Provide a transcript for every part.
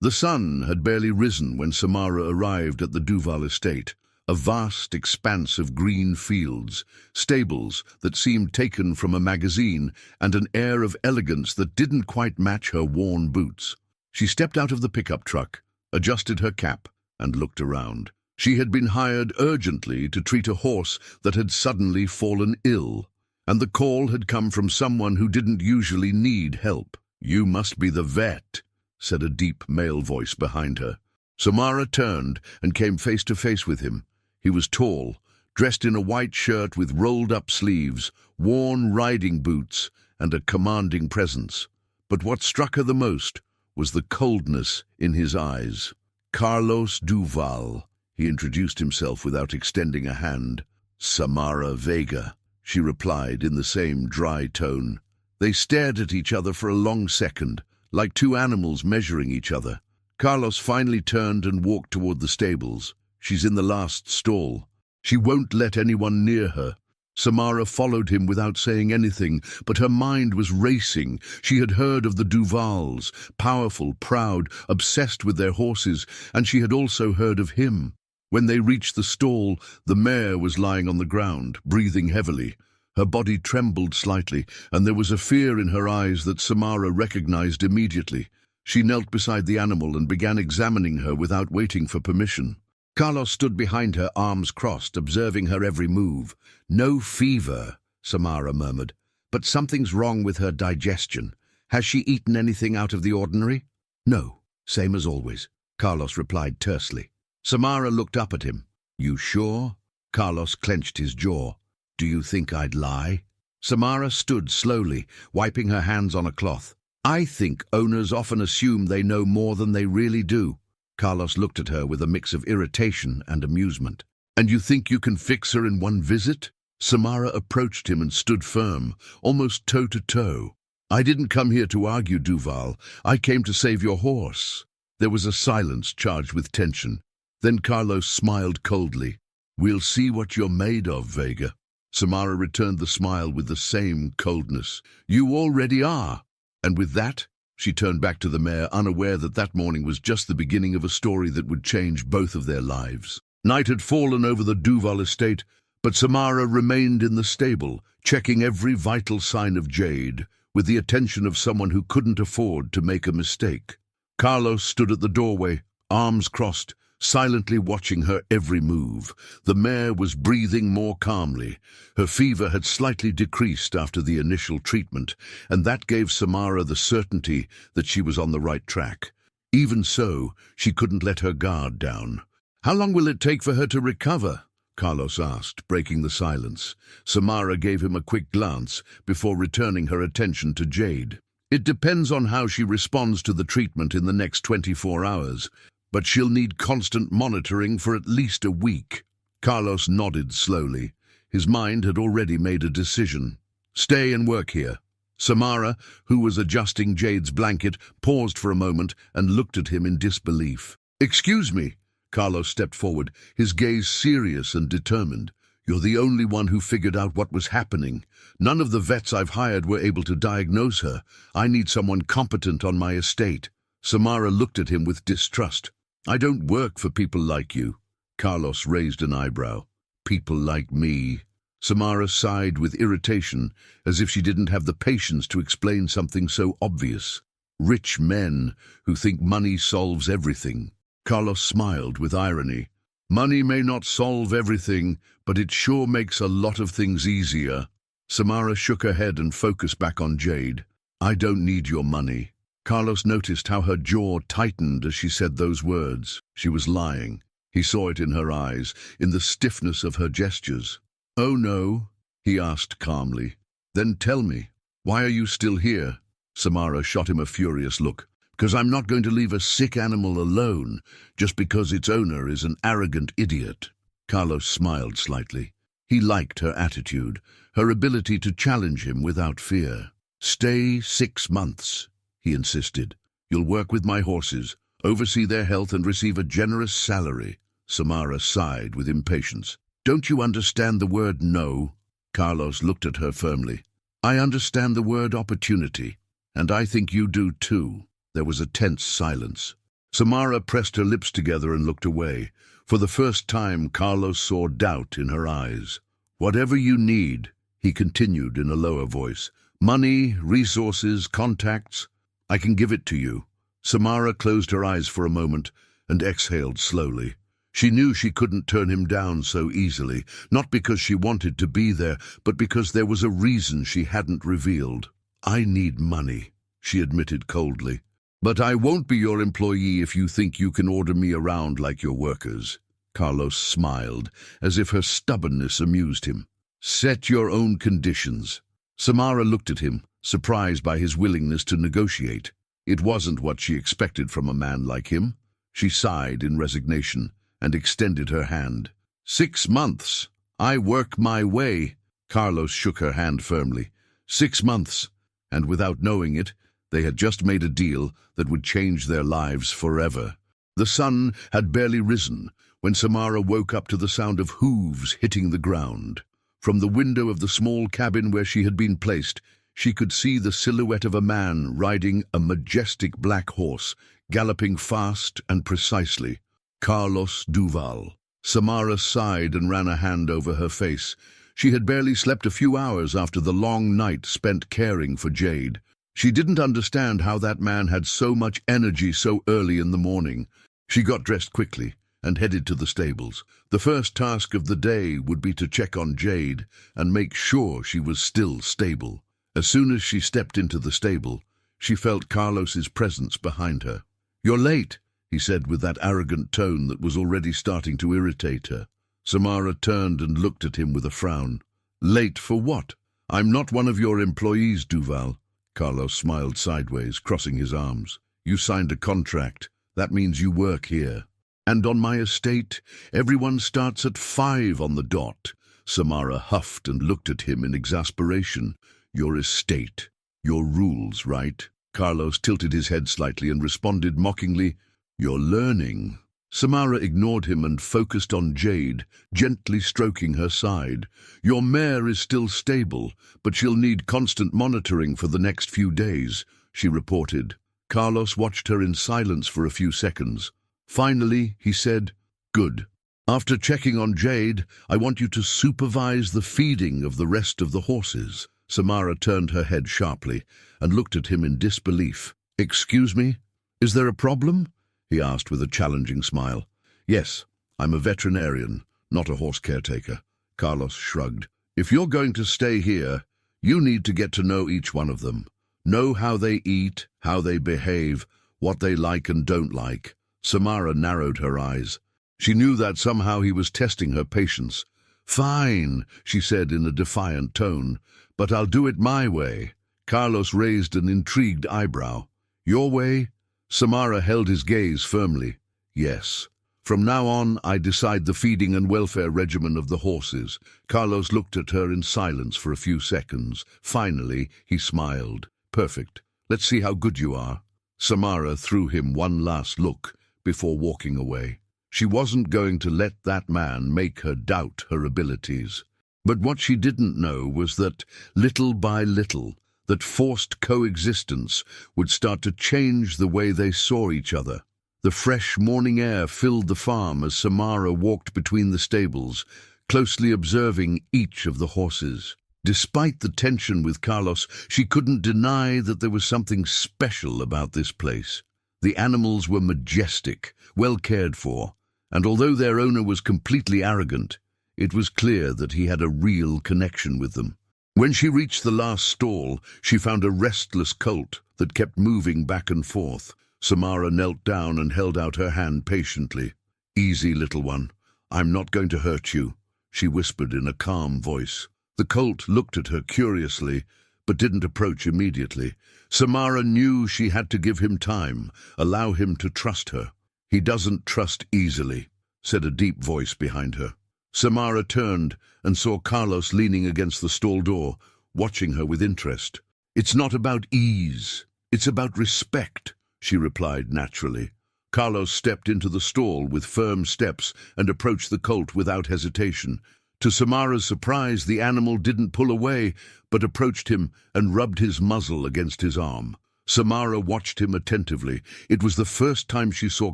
The sun had barely risen when Samara arrived at the Duval estate, a vast expanse of green fields, stables that seemed taken from a magazine, and an air of elegance that didn't quite match her worn boots. She stepped out of the pickup truck, adjusted her cap, and looked around. She had been hired urgently to treat a horse that had suddenly fallen ill, and the call had come from someone who didn't usually need help. "You must be the vet," said a deep male voice behind her. Samara turned and came face to face with him. He was tall, dressed in a white shirt with rolled-up sleeves, worn riding boots, and a commanding presence. But what struck her the most was the coldness in his eyes. "Carlos Duval," he introduced himself without extending a hand. "Samara Vega," she replied in the same dry tone. They stared at each other for a long second, like two animals measuring each other. Carlos finally turned and walked toward the stables. "She's in the last stall. She won't let anyone near her." Samara followed him without saying anything, but her mind was racing. She had heard of the Duvals, powerful, proud, obsessed with their horses, and she had also heard of him. When they reached the stall, the mare was lying on the ground, breathing heavily. Her body trembled slightly, and there was a fear in her eyes that Samara recognized immediately. She knelt beside the animal and began examining her without waiting for permission. Carlos stood behind her, arms crossed, observing her every move. "No fever," Samara murmured, "but something's wrong with her digestion. Has she eaten anything out of the ordinary?" "No, same as always," Carlos replied tersely. Samara looked up at him. "You sure?" Carlos clenched his jaw. "Do you think I'd lie?" Samara stood slowly, wiping her hands on a cloth. "I think owners often assume they know more than they really do." Carlos looked at her with a mix of irritation and amusement. "And you think you can fix her in one visit?" Samara approached him and stood firm, almost toe-to-toe. "I didn't come here to argue, Duval. I came to save your horse." There was a silence charged with tension. Then Carlos smiled coldly. "We'll see what you're made of, Vega." Samara returned the smile with the same coldness. "You already are." And with that, she turned back to the mare, unaware that that morning was just the beginning of a story that would change both of their lives. Night had fallen over the Duval estate, but Samara remained in the stable, checking every vital sign of Jade, with the attention of someone who couldn't afford to make a mistake. Carlos stood at the doorway, arms crossed, silently watching her every move. The mare was breathing more calmly. Her fever had slightly decreased after the initial treatment, and that gave Samara the certainty that she was on the right track. Even so, she couldn't let her guard down. "How long will it take for her to recover?" Carlos asked, breaking the silence. Samara gave him a quick glance before returning her attention to Jade. "It depends on how she responds to the treatment in the next 24 hours. But she'll need constant monitoring for at least a week." Carlos nodded slowly. His mind had already made a decision. "Stay and work here." Samara, who was adjusting Jade's blanket, paused for a moment and looked at him in disbelief. "Excuse me." Carlos stepped forward, his gaze serious and determined. "You're the only one who figured out what was happening. None of the vets I've hired were able to diagnose her. I need someone competent on my estate." Samara looked at him with distrust. "I don't work for people like you." Carlos raised an eyebrow. "People like me." Samara sighed with irritation, as if she didn't have the patience to explain something so obvious. "Rich men who think money solves everything." Carlos smiled with irony. "Money may not solve everything, but it sure makes a lot of things easier." Samara shook her head and focused back on Jade. "I don't need your money." Carlos noticed how her jaw tightened as she said those words. She was lying. He saw it in her eyes, in the stiffness of her gestures. "Oh no?" he asked calmly. "Then tell me, why are you still here?" Samara shot him a furious look. "Because I'm not going to leave a sick animal alone, just because its owner is an arrogant idiot." Carlos smiled slightly. He liked her attitude, her ability to challenge him without fear. "Stay 6 months. He insisted. "You'll work with my horses, oversee their health and receive a generous salary." Samara sighed with impatience. "Don't you understand the word no?" Carlos looked at her firmly. "I understand the word opportunity, and I think you do too." There was a tense silence. Samara pressed her lips together and looked away. For the first time, Carlos saw doubt in her eyes. "Whatever you need," he continued in a lower voice. "Money, resources, contacts, I can give it to you." Samara closed her eyes for a moment and exhaled slowly. She knew she couldn't turn him down so easily, not because she wanted to be there, but because there was a reason she hadn't revealed. "I need money," she admitted coldly. "But I won't be your employee if you think you can order me around like your workers." Carlos smiled, as if her stubbornness amused him. "Set your own conditions." Samara looked at him, surprised by his willingness to negotiate. It wasn't what she expected from a man like him. She sighed in resignation and extended her hand. 6 months. I work my way." Carlos shook her hand firmly. 6 months, and without knowing it, they had just made a deal that would change their lives forever. The sun had barely risen when Samara woke up to the sound of hooves hitting the ground. From the window of the small cabin where she had been placed, she could see the silhouette of a man riding a majestic black horse, galloping fast and precisely. Carlos Duval. Samara sighed and ran a hand over her face. She had barely slept a few hours after the long night spent caring for Jade. She didn't understand how that man had so much energy so early in the morning. She got dressed quickly and headed to the stables. The first task of the day would be to check on Jade and make sure she was still stable. As soon as she stepped into the stable, she felt Carlos's presence behind her. "You're late," he said with that arrogant tone that was already starting to irritate her. Samara turned and looked at him with a frown. "Late for what? I'm not one of your employees, Duval." Carlos smiled sideways, crossing his arms. "You signed a contract. That means you work here. And on my estate, everyone starts at 5 on the dot." Samara huffed and looked at him in exasperation. "Your estate. Your rules, right?" Carlos tilted his head slightly and responded mockingly, "You're learning." Samara ignored him and focused on Jade, gently stroking her side. "Your mare is still stable, but she'll need constant monitoring for the next few days," she reported. Carlos watched her in silence for a few seconds. Finally, he said, "Good. After checking on Jade, I want you to supervise the feeding of the rest of the horses." Samara turned her head sharply and looked at him in disbelief. "Excuse me? Is there a problem?" he asked with a challenging smile. "Yes, I'm a veterinarian, not a horse caretaker." Carlos shrugged. "If you're going to stay here, you need to get to know each one of them. Know how they eat, how they behave, what they like and don't like." Samara narrowed her eyes. She knew that somehow he was testing her patience. "Fine," she said in a defiant tone, "but I'll do it my way." Carlos raised an intrigued eyebrow. "Your way?" Samara held his gaze firmly. "Yes. From now on, I decide the feeding and welfare regimen of the horses." Carlos looked at her in silence for a few seconds. Finally, he smiled. "Perfect. Let's see how good you are." Samara threw him one last look before walking away. She wasn't going to let that man make her doubt her abilities. But what she didn't know was that, little by little, that forced coexistence would start to change the way they saw each other. The fresh morning air filled the farm as Samara walked between the stables, closely observing each of the horses. Despite the tension with Carlos, she couldn't deny that there was something special about this place. The animals were majestic, well cared for, and although their owner was completely arrogant, it was clear that he had a real connection with them. When she reached the last stall, she found a restless colt that kept moving back and forth. Samara knelt down and held out her hand patiently. "Easy, little one. I'm not going to hurt you," she whispered in a calm voice. The colt looked at her curiously, but didn't approach immediately. Samara knew she had to give him time, allow him to trust her. "He doesn't trust easily," said a deep voice behind her. Samara turned and saw Carlos leaning against the stall door, watching her with interest. "It's not about ease, it's about respect," she replied naturally. Carlos stepped into the stall with firm steps and approached the colt without hesitation. To Samara's surprise, the animal didn't pull away, but approached him and rubbed his muzzle against his arm. Samara watched him attentively. It was the first time she saw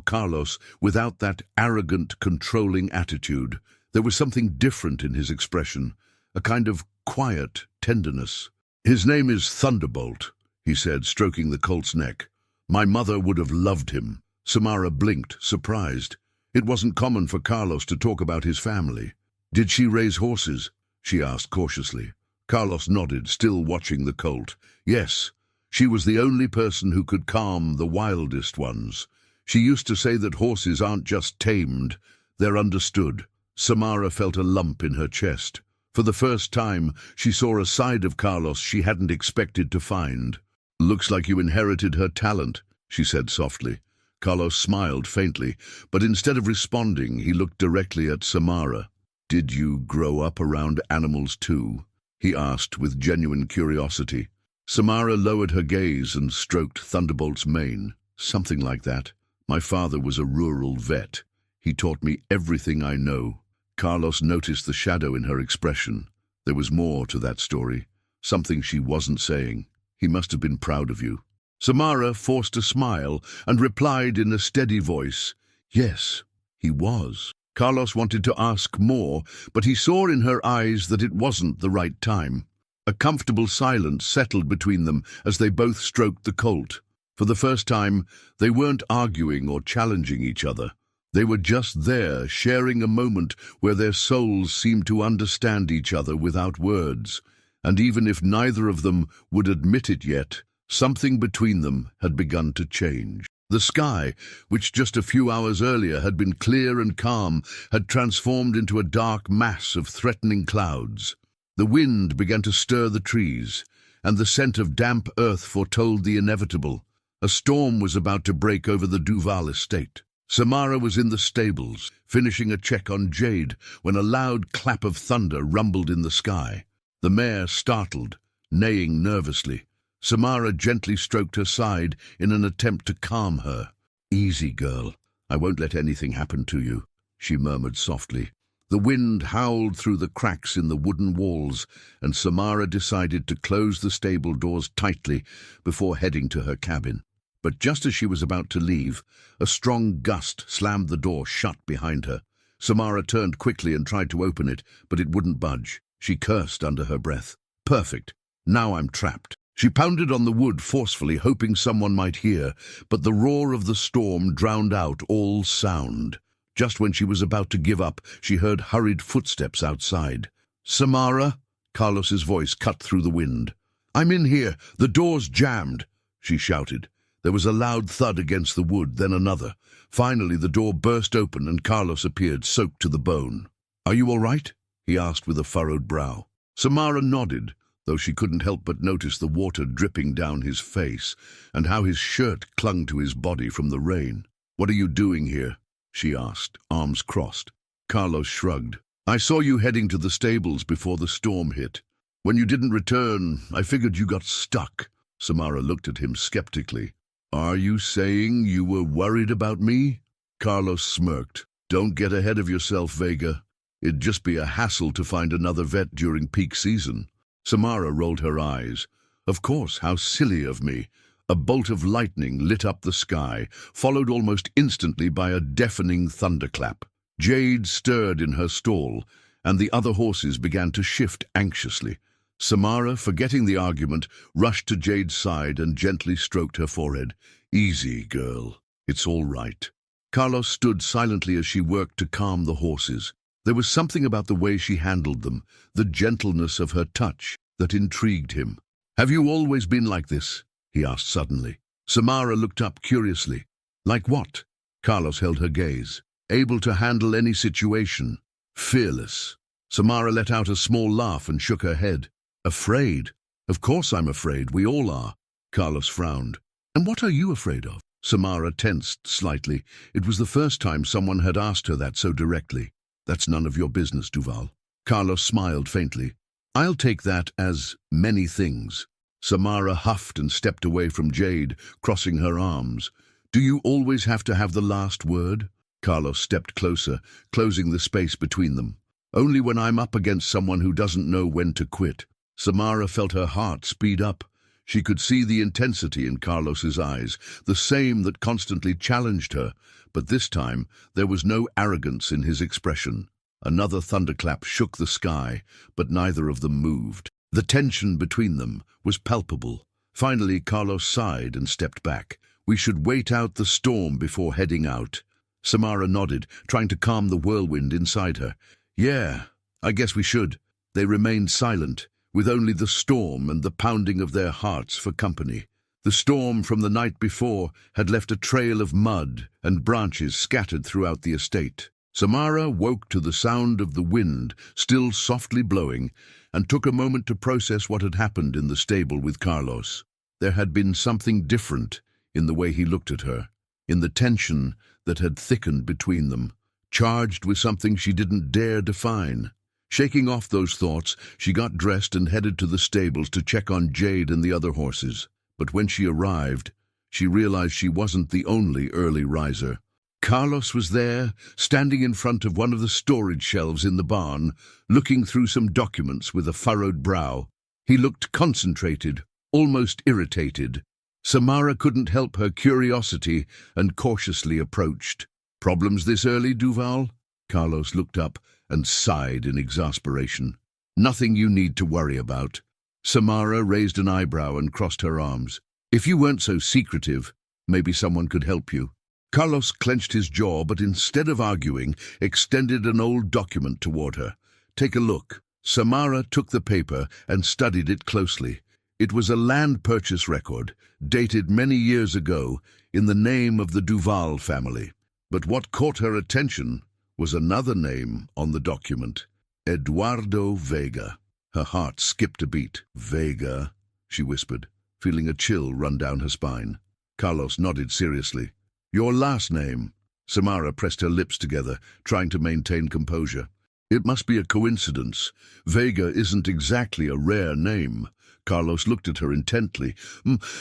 Carlos without that arrogant, controlling attitude. There was something different in his expression, a kind of quiet tenderness. "His name is Thunderbolt," he said, stroking the colt's neck. "My mother would have loved him." Samara blinked, surprised. It wasn't common for Carlos to talk about his family. "Did she raise horses?" she asked cautiously. Carlos nodded, still watching the colt. "Yes. She was the only person who could calm the wildest ones. She used to say that horses aren't just tamed, they're understood." Samara felt a lump in her chest. For the first time, she saw a side of Carlos she hadn't expected to find. "Looks like you inherited her talent," she said softly. Carlos smiled faintly, but instead of responding, he looked directly at Samara. "Did you grow up around animals too?" he asked with genuine curiosity. Samara lowered her gaze and stroked Thunderbolt's mane. "Something like that. My father was a rural vet. He taught me everything I know." Carlos noticed the shadow in her expression. There was more to that story, something she wasn't saying. "He must have been proud of you." Samara forced a smile and replied in a steady voice, "Yes, he was." Carlos wanted to ask more, but he saw in her eyes that it wasn't the right time. A comfortable silence settled between them as they both stroked the colt. For the first time, they weren't arguing or challenging each other. They were just there, sharing a moment where their souls seemed to understand each other without words. And even if neither of them would admit it yet, something between them had begun to change. The sky, which just a few hours earlier had been clear and calm, had transformed into a dark mass of threatening clouds. The wind began to stir the trees, and the scent of damp earth foretold the inevitable. A storm was about to break over the Duval estate. Samara was in the stables, finishing a check on Jade, when a loud clap of thunder rumbled in the sky. The mare startled, neighing nervously. Samara gently stroked her side in an attempt to calm her. "Easy, girl. I won't let anything happen to you," she murmured softly. The wind howled through the cracks in the wooden walls, and Samara decided to close the stable doors tightly before heading to her cabin. But just as she was about to leave, a strong gust slammed the door shut behind her. Samara turned quickly and tried to open it, but it wouldn't budge. She cursed under her breath. "Perfect. Now I'm trapped." She pounded on the wood forcefully, hoping someone might hear, but the roar of the storm drowned out all sound. Just when she was about to give up, she heard hurried footsteps outside. "Samara?" Carlos's voice cut through the wind. "I'm in here. The door's jammed," she shouted. There was a loud thud against the wood, then another. Finally, the door burst open and Carlos appeared, soaked to the bone. "Are you all right?" he asked with a furrowed brow. Samara nodded, though she couldn't help but notice the water dripping down his face and how his shirt clung to his body from the rain. "What are you doing here?" she asked, arms crossed. Carlos shrugged. "I saw you heading to the stables before the storm hit. When you didn't return, I figured you got stuck." Samara looked at him skeptically. "Are you saying you were worried about me?" Carlos smirked. "Don't get ahead of yourself, Vega. It'd just be a hassle to find another vet during peak season." Samara rolled her eyes. "Of course, how silly of me." A bolt of lightning lit up the sky, followed almost instantly by a deafening thunderclap. Jade stirred in her stall, and the other horses began to shift anxiously. Samara, forgetting the argument, rushed to Jade's side and gently stroked her forehead. "Easy, girl. It's all right." Carlos stood silently as she worked to calm the horses. There was something about the way she handled them, the gentleness of her touch, that intrigued him. "Have you always been like this?" he asked suddenly. Samara looked up curiously. "Like what?" Carlos held her gaze. "Able to handle any situation. Fearless." Samara let out a small laugh and shook her head. "Afraid? Of course I'm afraid. We all are." Carlos frowned. "And what are you afraid of?" Samara tensed slightly. It was the first time someone had asked her that so directly. "That's none of your business, Duval." Carlos smiled faintly. "I'll take that as many things." Samara huffed and stepped away from Jade, crossing her arms. "Do you always have to have the last word?" Carlos stepped closer, closing the space between them. "Only when I'm up against someone who doesn't know when to quit." Samara felt her heart speed up. She could see the intensity in Carlos's eyes, the same that constantly challenged her, but this time there was no arrogance in his expression. Another thunderclap shook the sky, but neither of them moved. The tension between them was palpable. Finally, Carlos sighed and stepped back. "We should wait out the storm before heading out." Samara nodded, trying to calm the whirlwind inside her. "Yeah, I guess we should." They remained silent, with only the storm and the pounding of their hearts for company. The storm from the night before had left a trail of mud and branches scattered throughout the estate. Samara woke to the sound of the wind, still softly blowing, and took a moment to process what had happened in the stable with Carlos. There had been something different in the way he looked at her, in the tension that had thickened between them, charged with something she didn't dare define. Shaking off those thoughts, she got dressed and headed to the stables to check on Jade and the other horses. But when she arrived, she realized she wasn't the only early riser. Carlos was there, standing in front of one of the storage shelves in the barn, looking through some documents with a furrowed brow. He looked concentrated, almost irritated. Samara couldn't help her curiosity and cautiously approached. "Problems this early, Duval?" Carlos looked up and sighed in exasperation. "Nothing you need to worry about." Samara raised an eyebrow and crossed her arms. "If you weren't so secretive, maybe someone could help you." Carlos clenched his jaw, but instead of arguing, extended an old document toward her. "Take a look." Samara took the paper and studied it closely. It was a land purchase record, dated many years ago, in the name of the Duval family. But what caught her attention was another name on the document: Eduardo Vega. Her heart skipped a beat. "Vega," she whispered, feeling a chill run down her spine. Carlos nodded seriously. "Your last name?" Samara pressed her lips together, trying to maintain composure. "It must be a coincidence. Vega isn't exactly a rare name." Carlos looked at her intently.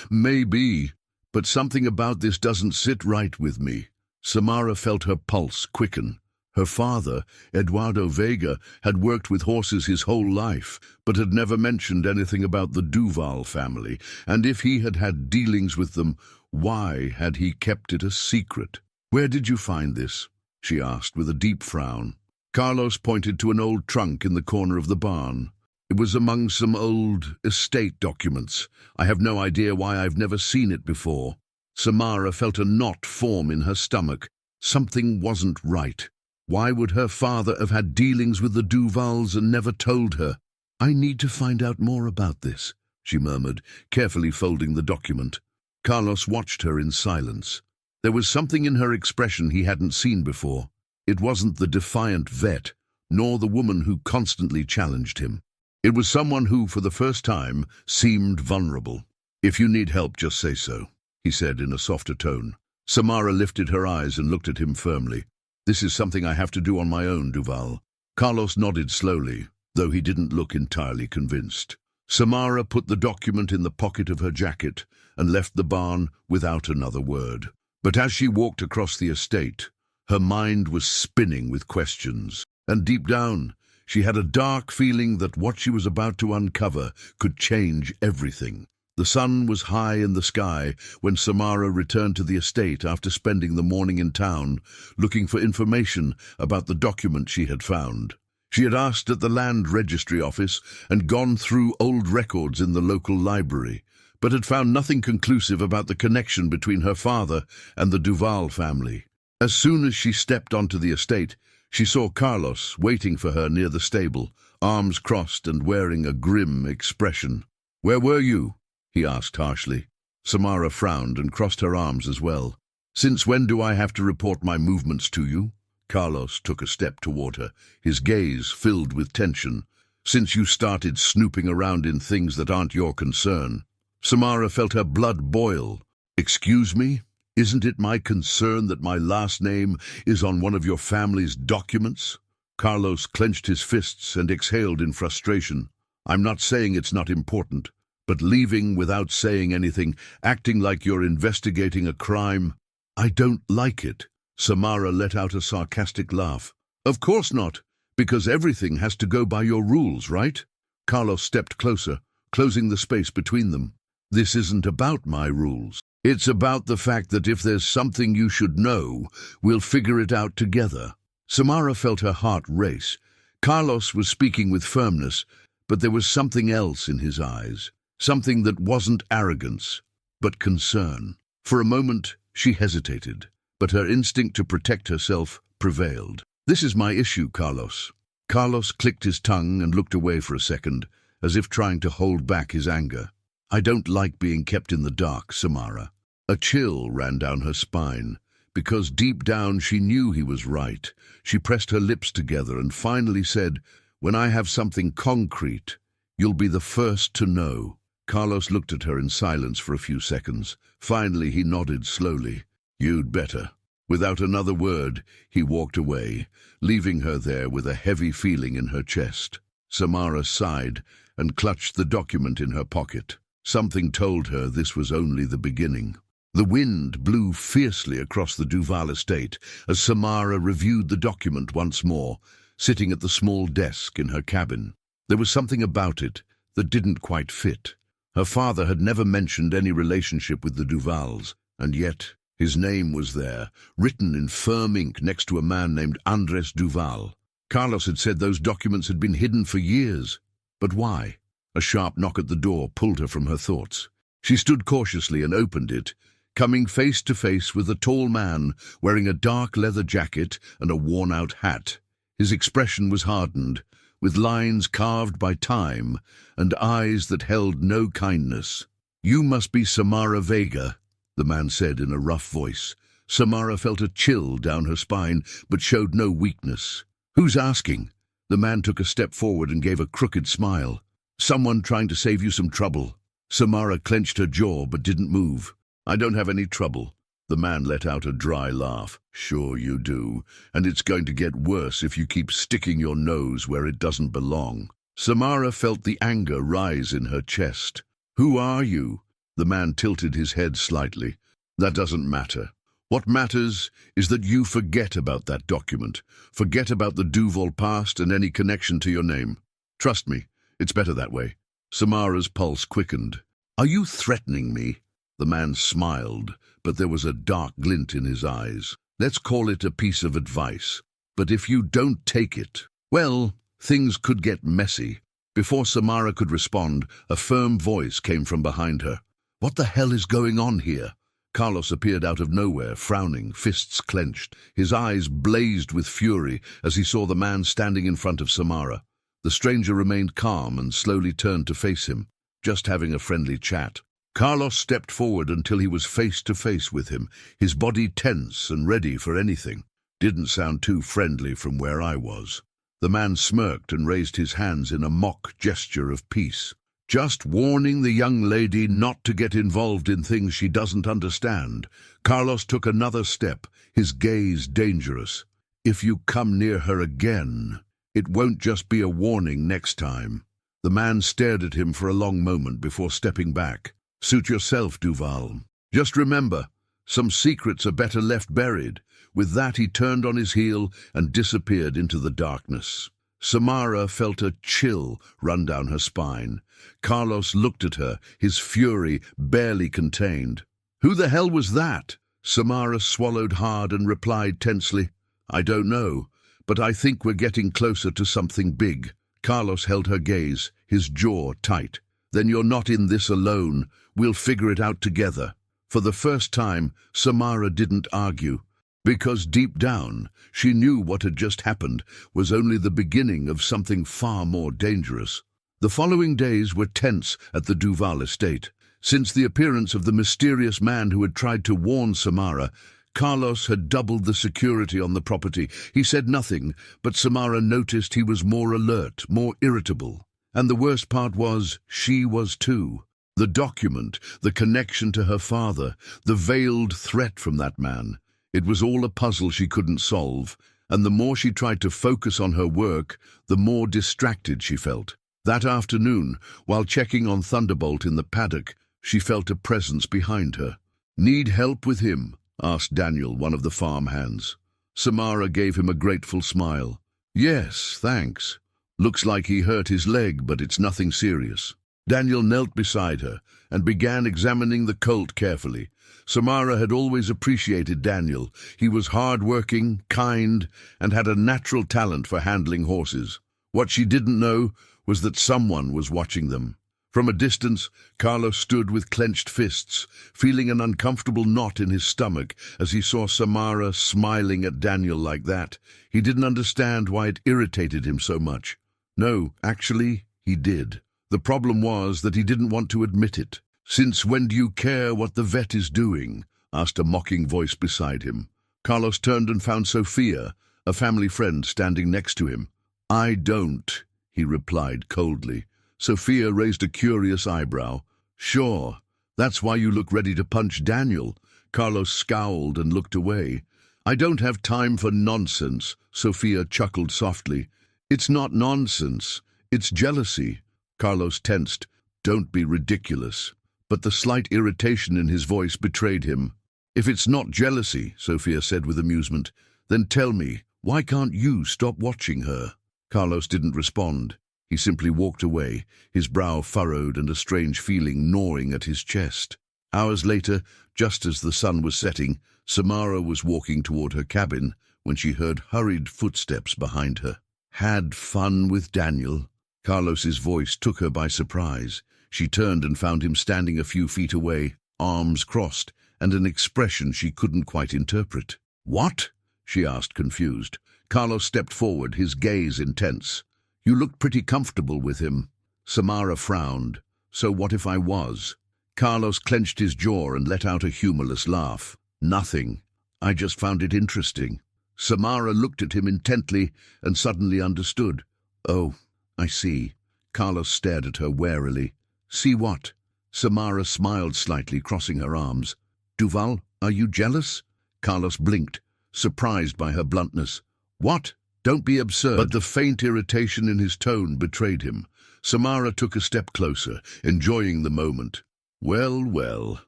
Maybe, but something about this doesn't sit right with me." Samara felt her pulse quicken. Her father, Eduardo Vega, had worked with horses his whole life, but had never mentioned anything about the Duval family, and if he had had dealings with them, why had he kept it a secret? "Where did you find this?" she asked with a deep frown. Carlos pointed to an old trunk in the corner of the barn. "It was among some old estate documents. I have no idea why I've never seen it before." Samara felt a knot form in her stomach. Something wasn't right. Why would her father have had dealings with the Duvals and never told her? "I need to find out more about this," she murmured, carefully folding the document. Carlos watched her in silence. There was something in her expression he hadn't seen before. It wasn't the defiant vet, nor the woman who constantly challenged him. It was someone who, for the first time, seemed vulnerable. "If you need help, just say so," he said in a softer tone. Samara lifted her eyes and looked at him firmly. "This is something I have to do on my own, Duval." Carlos nodded slowly, though he didn't look entirely convinced. Samara put the document in the pocket of her jacket and left the barn without another word. But as she walked across the estate, her mind was spinning with questions, and deep down, she had a dark feeling that what she was about to uncover could change everything. The sun was high in the sky when Samara returned to the estate after spending the morning in town, looking for information about the document she had found. She had asked at the land registry office and gone through old records in the local library, but had found nothing conclusive about the connection between her father and the Duval family. As soon as she stepped onto the estate, she saw Carlos waiting for her near the stable, arms crossed and wearing a grim expression. "Where were you?" he asked harshly. Samara frowned and crossed her arms as well. "Since when do I have to report my movements to you?" Carlos took a step toward her, his gaze filled with tension. "Since you started snooping around in things that aren't your concern." Samara felt her blood boil. "Excuse me? Isn't it my concern that my last name is on one of your family's documents?" Carlos clenched his fists and exhaled in frustration. "I'm not saying it's not important, but leaving without saying anything, acting like you're investigating a crime, I don't like it." Samara let out a sarcastic laugh. "Of course not, because everything has to go by your rules, right?" Carlos stepped closer, closing the space between them. This isn't about my rules. It's about the fact that if there's something you should know, we'll figure it out together." Samara felt her heart race. Carlos was speaking with firmness, but there was something else in his eyes. Something that wasn't arrogance, but concern. For a moment, she hesitated, but her instinct to protect herself prevailed. "This is my issue, Carlos." Carlos clicked his tongue and looked away for a second, as if trying to hold back his anger. "I don't like being kept in the dark, Samara." A chill ran down her spine, because deep down she knew he was right. She pressed her lips together and finally said, "When I have something concrete, you'll be the first to know." Carlos looked at her in silence for a few seconds. Finally, he nodded slowly. "You'd better." Without another word, he walked away, leaving her there with a heavy feeling in her chest. Samara sighed and clutched the document in her pocket. Something told her this was only the beginning. The wind blew fiercely across the Duval estate as Samara reviewed the document once more, sitting at the small desk in her cabin. There was something about it that didn't quite fit. Her father had never mentioned any relationship with the Duvals, and yet his name was there, written in firm ink next to a man named Andres Duval. Carlos had said those documents had been hidden for years. But why? A sharp knock at the door pulled her from her thoughts. She stood cautiously and opened it, coming face to face with a tall man wearing a dark leather jacket and a worn-out hat. His expression was hardened, with lines carved by time and eyes that held no kindness. "You must be Samara Vega," the man said in a rough voice. Samara felt a chill down her spine, but showed no weakness. "Who's asking?" The man took a step forward and gave a crooked smile. "Someone trying to save you some trouble." Samara clenched her jaw but didn't move. "I don't have any trouble." The man let out a dry laugh. "Sure you do, and it's going to get worse if you keep sticking your nose where it doesn't belong." Samara felt the anger rise in her chest. "Who are you?" The man tilted his head slightly. "That doesn't matter. What matters is that you forget about that document. Forget about the Duval past and any connection to your name. Trust me, it's better that way." Samara's pulse quickened. "Are you threatening me?" The man smiled, but there was a dark glint in his eyes. "Let's call it a piece of advice. But if you don't take it, well, things could get messy." Before Samara could respond, a firm voice came from behind her. "What the hell is going on here?" Carlos appeared out of nowhere, frowning, fists clenched. His eyes blazed with fury as he saw the man standing in front of Samara. The stranger remained calm and slowly turned to face him, just having a friendly chat. Carlos stepped forward until he was face to face with him, his body tense and ready for anything. "Didn't sound too friendly from where I was." The man smirked and raised his hands in a mock gesture of peace. "Just warning the young lady not to get involved in things she doesn't understand." Carlos took another step, his gaze dangerous. "If you come near her again, it won't just be a warning next time." The man stared at him for a long moment before stepping back. "Suit yourself, Duval. Just remember, some secrets are better left buried." With that, he turned on his heel and disappeared into the darkness. Samara felt a chill run down her spine. Carlos looked at her, his fury barely contained. "Who the hell was that?" Samara swallowed hard and replied tensely, "I don't know, but I think we're getting closer to something big." Carlos held her gaze, his jaw tight. "Then you're not in this alone. We'll figure it out together." For the first time, Samara didn't argue, because deep down, she knew what had just happened was only the beginning of something far more dangerous. The following days were tense at the Duval estate. Since the appearance of the mysterious man who had tried to warn Samara, Carlos had doubled the security on the property. He said nothing, but Samara noticed he was more alert, more irritable. And the worst part was, she was too. The document, the connection to her father, the veiled threat from that man. It was all a puzzle she couldn't solve, and the more she tried to focus on her work, the more distracted she felt. That afternoon, while checking on Thunderbolt in the paddock, she felt a presence behind her. "Need help with him?" asked Daniel, one of the farm hands. Samara gave him a grateful smile. "Yes, thanks. Looks like he hurt his leg, but it's nothing serious." Daniel knelt beside her and began examining the colt carefully. Samara had always appreciated Daniel. He was hard-working, kind, and had a natural talent for handling horses. What she didn't know was that someone was watching them. From a distance, Carlos stood with clenched fists, feeling an uncomfortable knot in his stomach as he saw Samara smiling at Daniel like that. He didn't understand why it irritated him so much. No, actually, he did. The problem was that he didn't want to admit it. "Since when do you care what the vet is doing?" asked a mocking voice beside him. Carlos turned and found Sophia, a family friend, standing next to him. "I don't," he replied coldly. Sophia raised a curious eyebrow. "Sure, that's why you look ready to punch Daniel." Carlos scowled and looked away. "I don't have time for nonsense," Sophia chuckled softly. "It's not nonsense, it's jealousy." Carlos tensed. "Don't be ridiculous." But the slight irritation in his voice betrayed him. "If it's not jealousy," Sophia said with amusement, "then tell me, why can't you stop watching her?" Carlos didn't respond. He simply walked away, his brow furrowed and a strange feeling gnawing at his chest. Hours later, just as the sun was setting, Samara was walking toward her cabin when she heard hurried footsteps behind her. "Had fun with Daniel?" Carlos's voice took her by surprise. She turned and found him standing a few feet away, arms crossed, and an expression she couldn't quite interpret. "What?" she asked, confused. Carlos stepped forward, his gaze intense. "You looked pretty comfortable with him." Samara frowned. "So what if I was?" Carlos clenched his jaw and let out a humorless laugh. "Nothing. I just found it interesting." Samara looked at him intently and suddenly understood. "Oh, I see." Carlos stared at her warily. "See what?" Samara smiled slightly, crossing her arms. "Duval, are you jealous?" Carlos blinked, surprised by her bluntness. "What? Don't be absurd." But the faint irritation in his tone betrayed him. Samara took a step closer, enjoying the moment. "Well, well.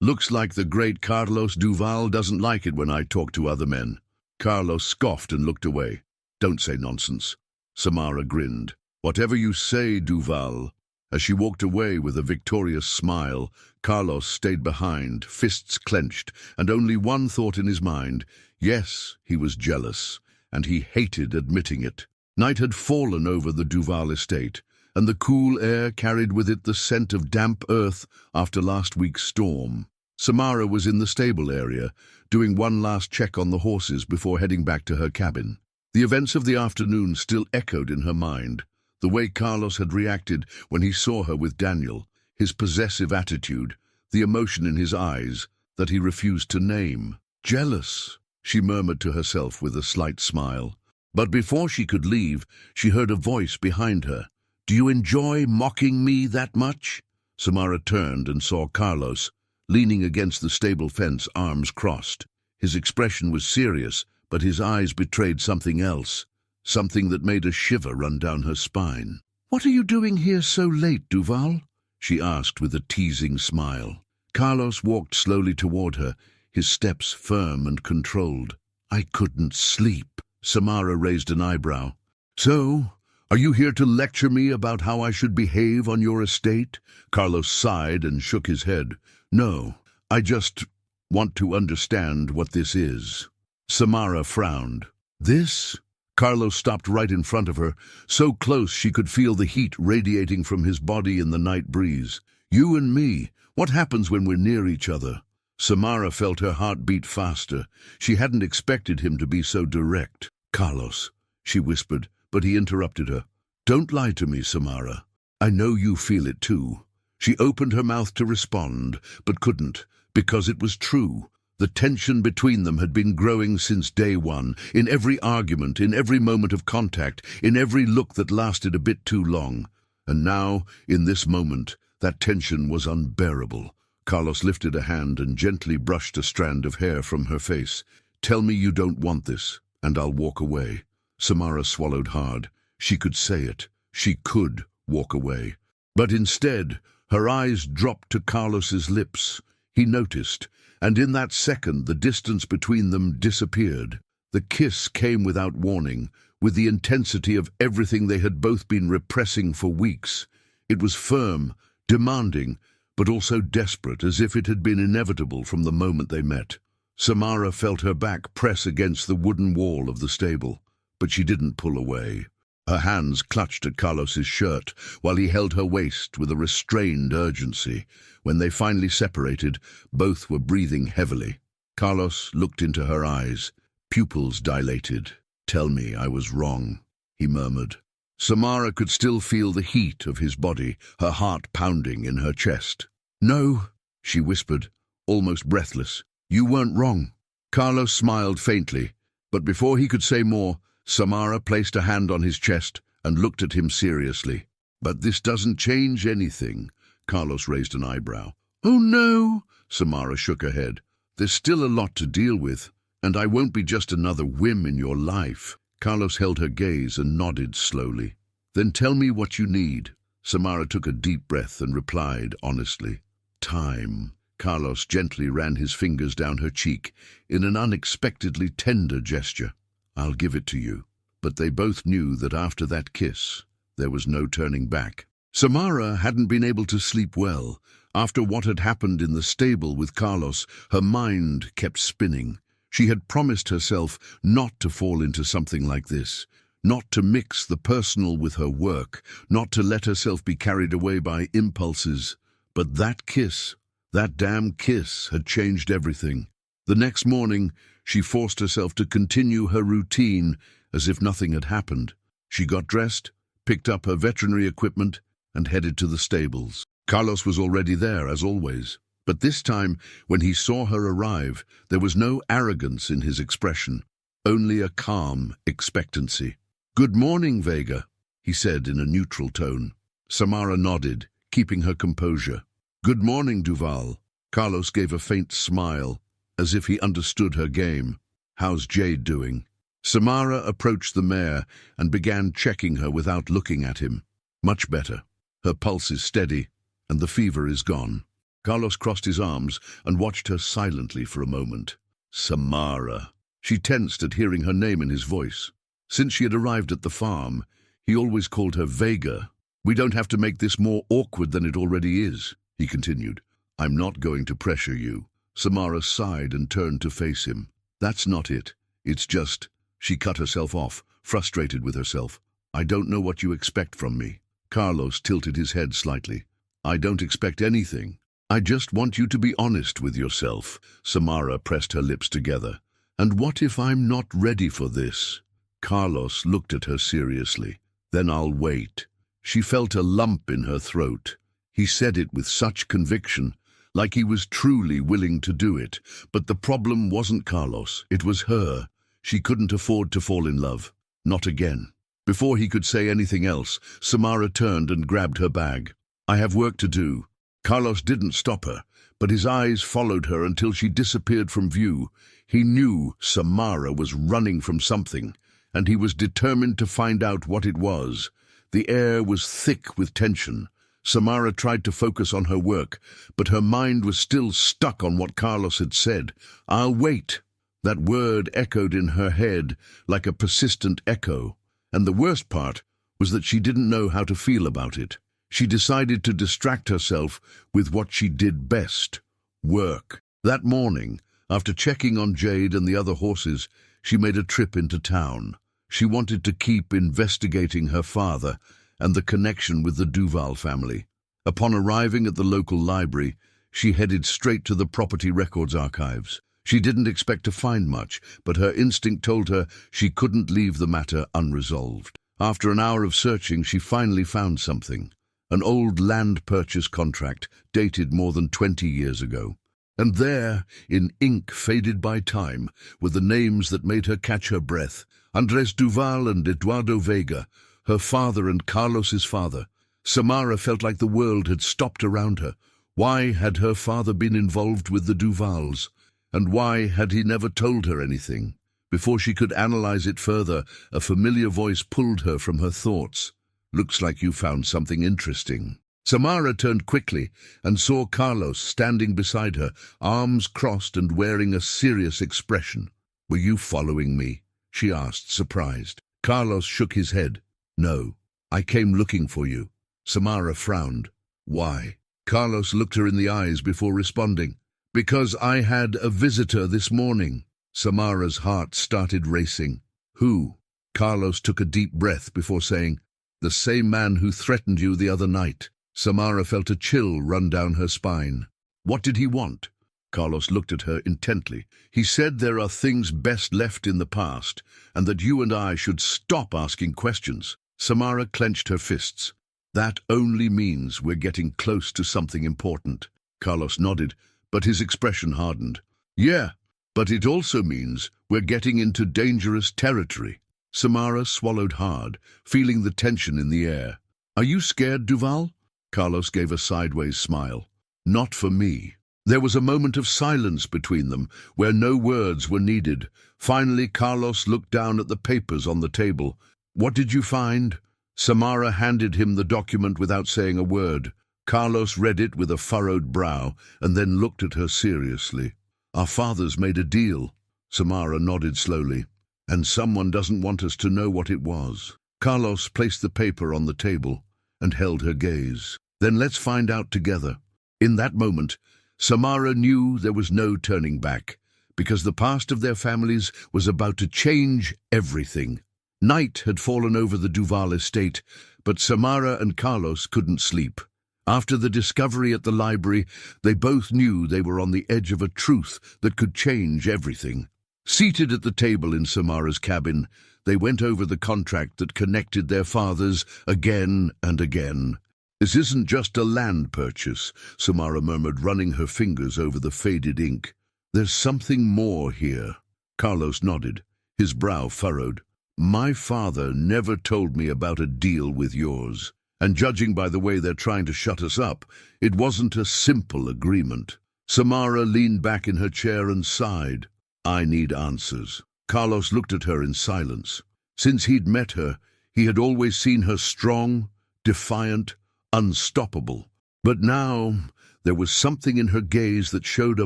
Looks like the great Carlos Duval doesn't like it when I talk to other men." Carlos scoffed and looked away. "Don't say nonsense." Samara grinned. "Whatever you say, Duval." As she walked away with a victorious smile, Carlos stayed behind, fists clenched, and only one thought in his mind. Yes, he was jealous, and he hated admitting it. Night had fallen over the Duval estate, and the cool air carried with it the scent of damp earth after last week's storm. Samara was in the stable area, doing one last check on the horses before heading back to her cabin. The events of the afternoon still echoed in her mind. The way Carlos had reacted when he saw her with Daniel, his possessive attitude, the emotion in his eyes that he refused to name. "Jealous," she murmured to herself with a slight smile. But before she could leave, she heard a voice behind her. "Do you enjoy mocking me that much?" Samara turned and saw Carlos, leaning against the stable fence, arms crossed. His expression was serious, but his eyes betrayed something else. Something that made a shiver run down her spine. "What are you doing here so late, Duval?" she asked with a teasing smile. Carlos walked slowly toward her, his steps firm and controlled. "I couldn't sleep." Samara raised an eyebrow. "So, are you here to lecture me about how I should behave on your estate?" Carlos sighed and shook his head. "No, I just want to understand what this is." Samara frowned. "This?" Carlos stopped right in front of her, so close she could feel the heat radiating from his body in the night breeze. "You and me, what happens when we're near each other?" Samara felt her heart beat faster. She hadn't expected him to be so direct. "Carlos," she whispered, but he interrupted her. "Don't lie to me, Samara. I know you feel it too." She opened her mouth to respond, but couldn't, because it was true. The tension between them had been growing since day one, in every argument, in every moment of contact, in every look that lasted a bit too long. And now, in this moment, that tension was unbearable. Carlos lifted a hand and gently brushed a strand of hair from her face. "Tell me you don't want this, and I'll walk away." Samara swallowed hard. She could say it. She could walk away. But instead, her eyes dropped to Carlos's lips. He noticed, and in that second the distance between them disappeared. The kiss came without warning, with the intensity of everything they had both been repressing for weeks. It was firm, demanding, but also desperate, as if it had been inevitable from the moment they met. Samara felt her back press against the wooden wall of the stable, but she didn't pull away. Her hands clutched at Carlos's shirt while he held her waist with a restrained urgency. When they finally separated, both were breathing heavily. Carlos looked into her eyes, pupils dilated. "Tell me I was wrong," he murmured. Samara could still feel the heat of his body, her heart pounding in her chest. "No," she whispered, almost breathless. "You weren't wrong." Carlos smiled faintly, but before he could say more, Samara placed a hand on his chest and looked at him seriously. "But this doesn't change anything." Carlos raised an eyebrow. "Oh no," Samara shook her head. "There's still a lot to deal with, and I won't be just another whim in your life." Carlos held her gaze and nodded slowly. "Then tell me what you need." Samara took a deep breath and replied honestly. "Time." Carlos gently ran his fingers down her cheek in an unexpectedly tender gesture. "I'll give it to you." But they both knew that after that kiss, there was no turning back. Samara hadn't been able to sleep well. After what had happened in the stable with Carlos, her mind kept spinning. She had promised herself not to fall into something like this, not to mix the personal with her work, not to let herself be carried away by impulses. But that kiss, that damn kiss, had changed everything. The next morning, she forced herself to continue her routine as if nothing had happened. She got dressed, picked up her veterinary equipment, and headed to the stables. Carlos was already there, as always. But this time, when he saw her arrive, there was no arrogance in his expression, only a calm expectancy. "Good morning, Vega," he said in a neutral tone. Samara nodded, keeping her composure. "Good morning, Duval." Carlos gave a faint smile, as if he understood her game. "How's Jade doing?" Samara approached the mare and began checking her without looking at him. "Much better. Her pulse is steady, and the fever is gone." Carlos crossed his arms and watched her silently for a moment. Samara. She tensed at hearing her name in his voice. Since she had arrived at the farm, he always called her Vega. "We don't have to make this more awkward than it already is," he continued. "I'm not going to pressure you." Samara sighed and turned to face him. "That's not it. It's just—" She cut herself off, frustrated with herself. "I don't know what you expect from me." Carlos tilted his head slightly. "I don't expect anything. I just want you to be honest with yourself." Samara pressed her lips together. "And what if I'm not ready for this?" Carlos looked at her seriously. "Then I'll wait." She felt a lump in her throat. He said it with such conviction, like he was truly willing to do it. But the problem wasn't Carlos, it was her. She couldn't afford to fall in love. Not again. Before he could say anything else, Samara turned and grabbed her bag. "I have work to do." Carlos didn't stop her, but his eyes followed her until she disappeared from view. He knew Samara was running from something, and he was determined to find out what it was. The air was thick with tension. Samara tried to focus on her work, but her mind was still stuck on what Carlos had said. "I'll wait." That word echoed in her head like a persistent echo, and the worst part was that she didn't know how to feel about it. She decided to distract herself with what she did best, work. That morning, after checking on Jade and the other horses, she made a trip into town. She wanted to keep investigating her father and the connection with the Duval family. Upon arriving at the local library, she headed straight to the property records archives. She didn't expect to find much, but her instinct told her she couldn't leave the matter unresolved. After an hour of searching, she finally found something. An old land purchase contract dated more than 20 years ago. And there, in ink faded by time, were the names that made her catch her breath. Andres Duval and Eduardo Vega, her father and Carlos's father. Samara felt like the world had stopped around her. Why had her father been involved with the Duvals? And why had he never told her anything? Before she could analyze it further, a familiar voice pulled her from her thoughts. "Looks like you found something interesting." Samara turned quickly and saw Carlos standing beside her, arms crossed and wearing a serious expression. "Were you following me?" she asked, surprised. Carlos shook his head. "No, I came looking for you." Samara frowned. "Why?" Carlos looked her in the eyes before responding. Because I had a visitor this morning. Samara's heart started racing. Who? Carlos took a deep breath before saying, the same man who threatened you the other night. Samara felt a chill run down her spine. What did he want? Carlos looked at her intently. He said there are things best left in the past, and that you and I should stop asking questions. Samara clenched her fists. That only means we're getting close to something important. Carlos nodded, but his expression hardened. Yeah, but it also means we're getting into dangerous territory. Samara swallowed hard, feeling the tension in the air. Are you scared, Duval? Carlos gave a sideways smile. Not for me. There was a moment of silence between them, where no words were needed. Finally, Carlos looked down at the papers on the table. What did you find? Samara handed him the document without saying a word. Carlos read it with a furrowed brow, and then looked at her seriously. Our fathers made a deal. Samara nodded slowly. And someone doesn't want us to know what it was. Carlos placed the paper on the table and held her gaze. Then let's find out together. In that moment, Samara knew there was no turning back, because the past of their families was about to change everything. Night had fallen over the Duval estate, but Samara and Carlos couldn't sleep. After the discovery at the library, they both knew they were on the edge of a truth that could change everything. Seated at the table in Samara's cabin, they went over the contract that connected their fathers again and again. This isn't just a land purchase, Samara murmured, running her fingers over the faded ink. There's something more here. Carlos nodded, his brow furrowed. My father never told me about a deal with yours, and judging by the way they're trying to shut us up, it wasn't a simple agreement. Samara leaned back in her chair and sighed. I need answers. Carlos looked at her in silence. Since he'd met her, he had always seen her strong, defiant, unstoppable. But now there was something in her gaze that showed a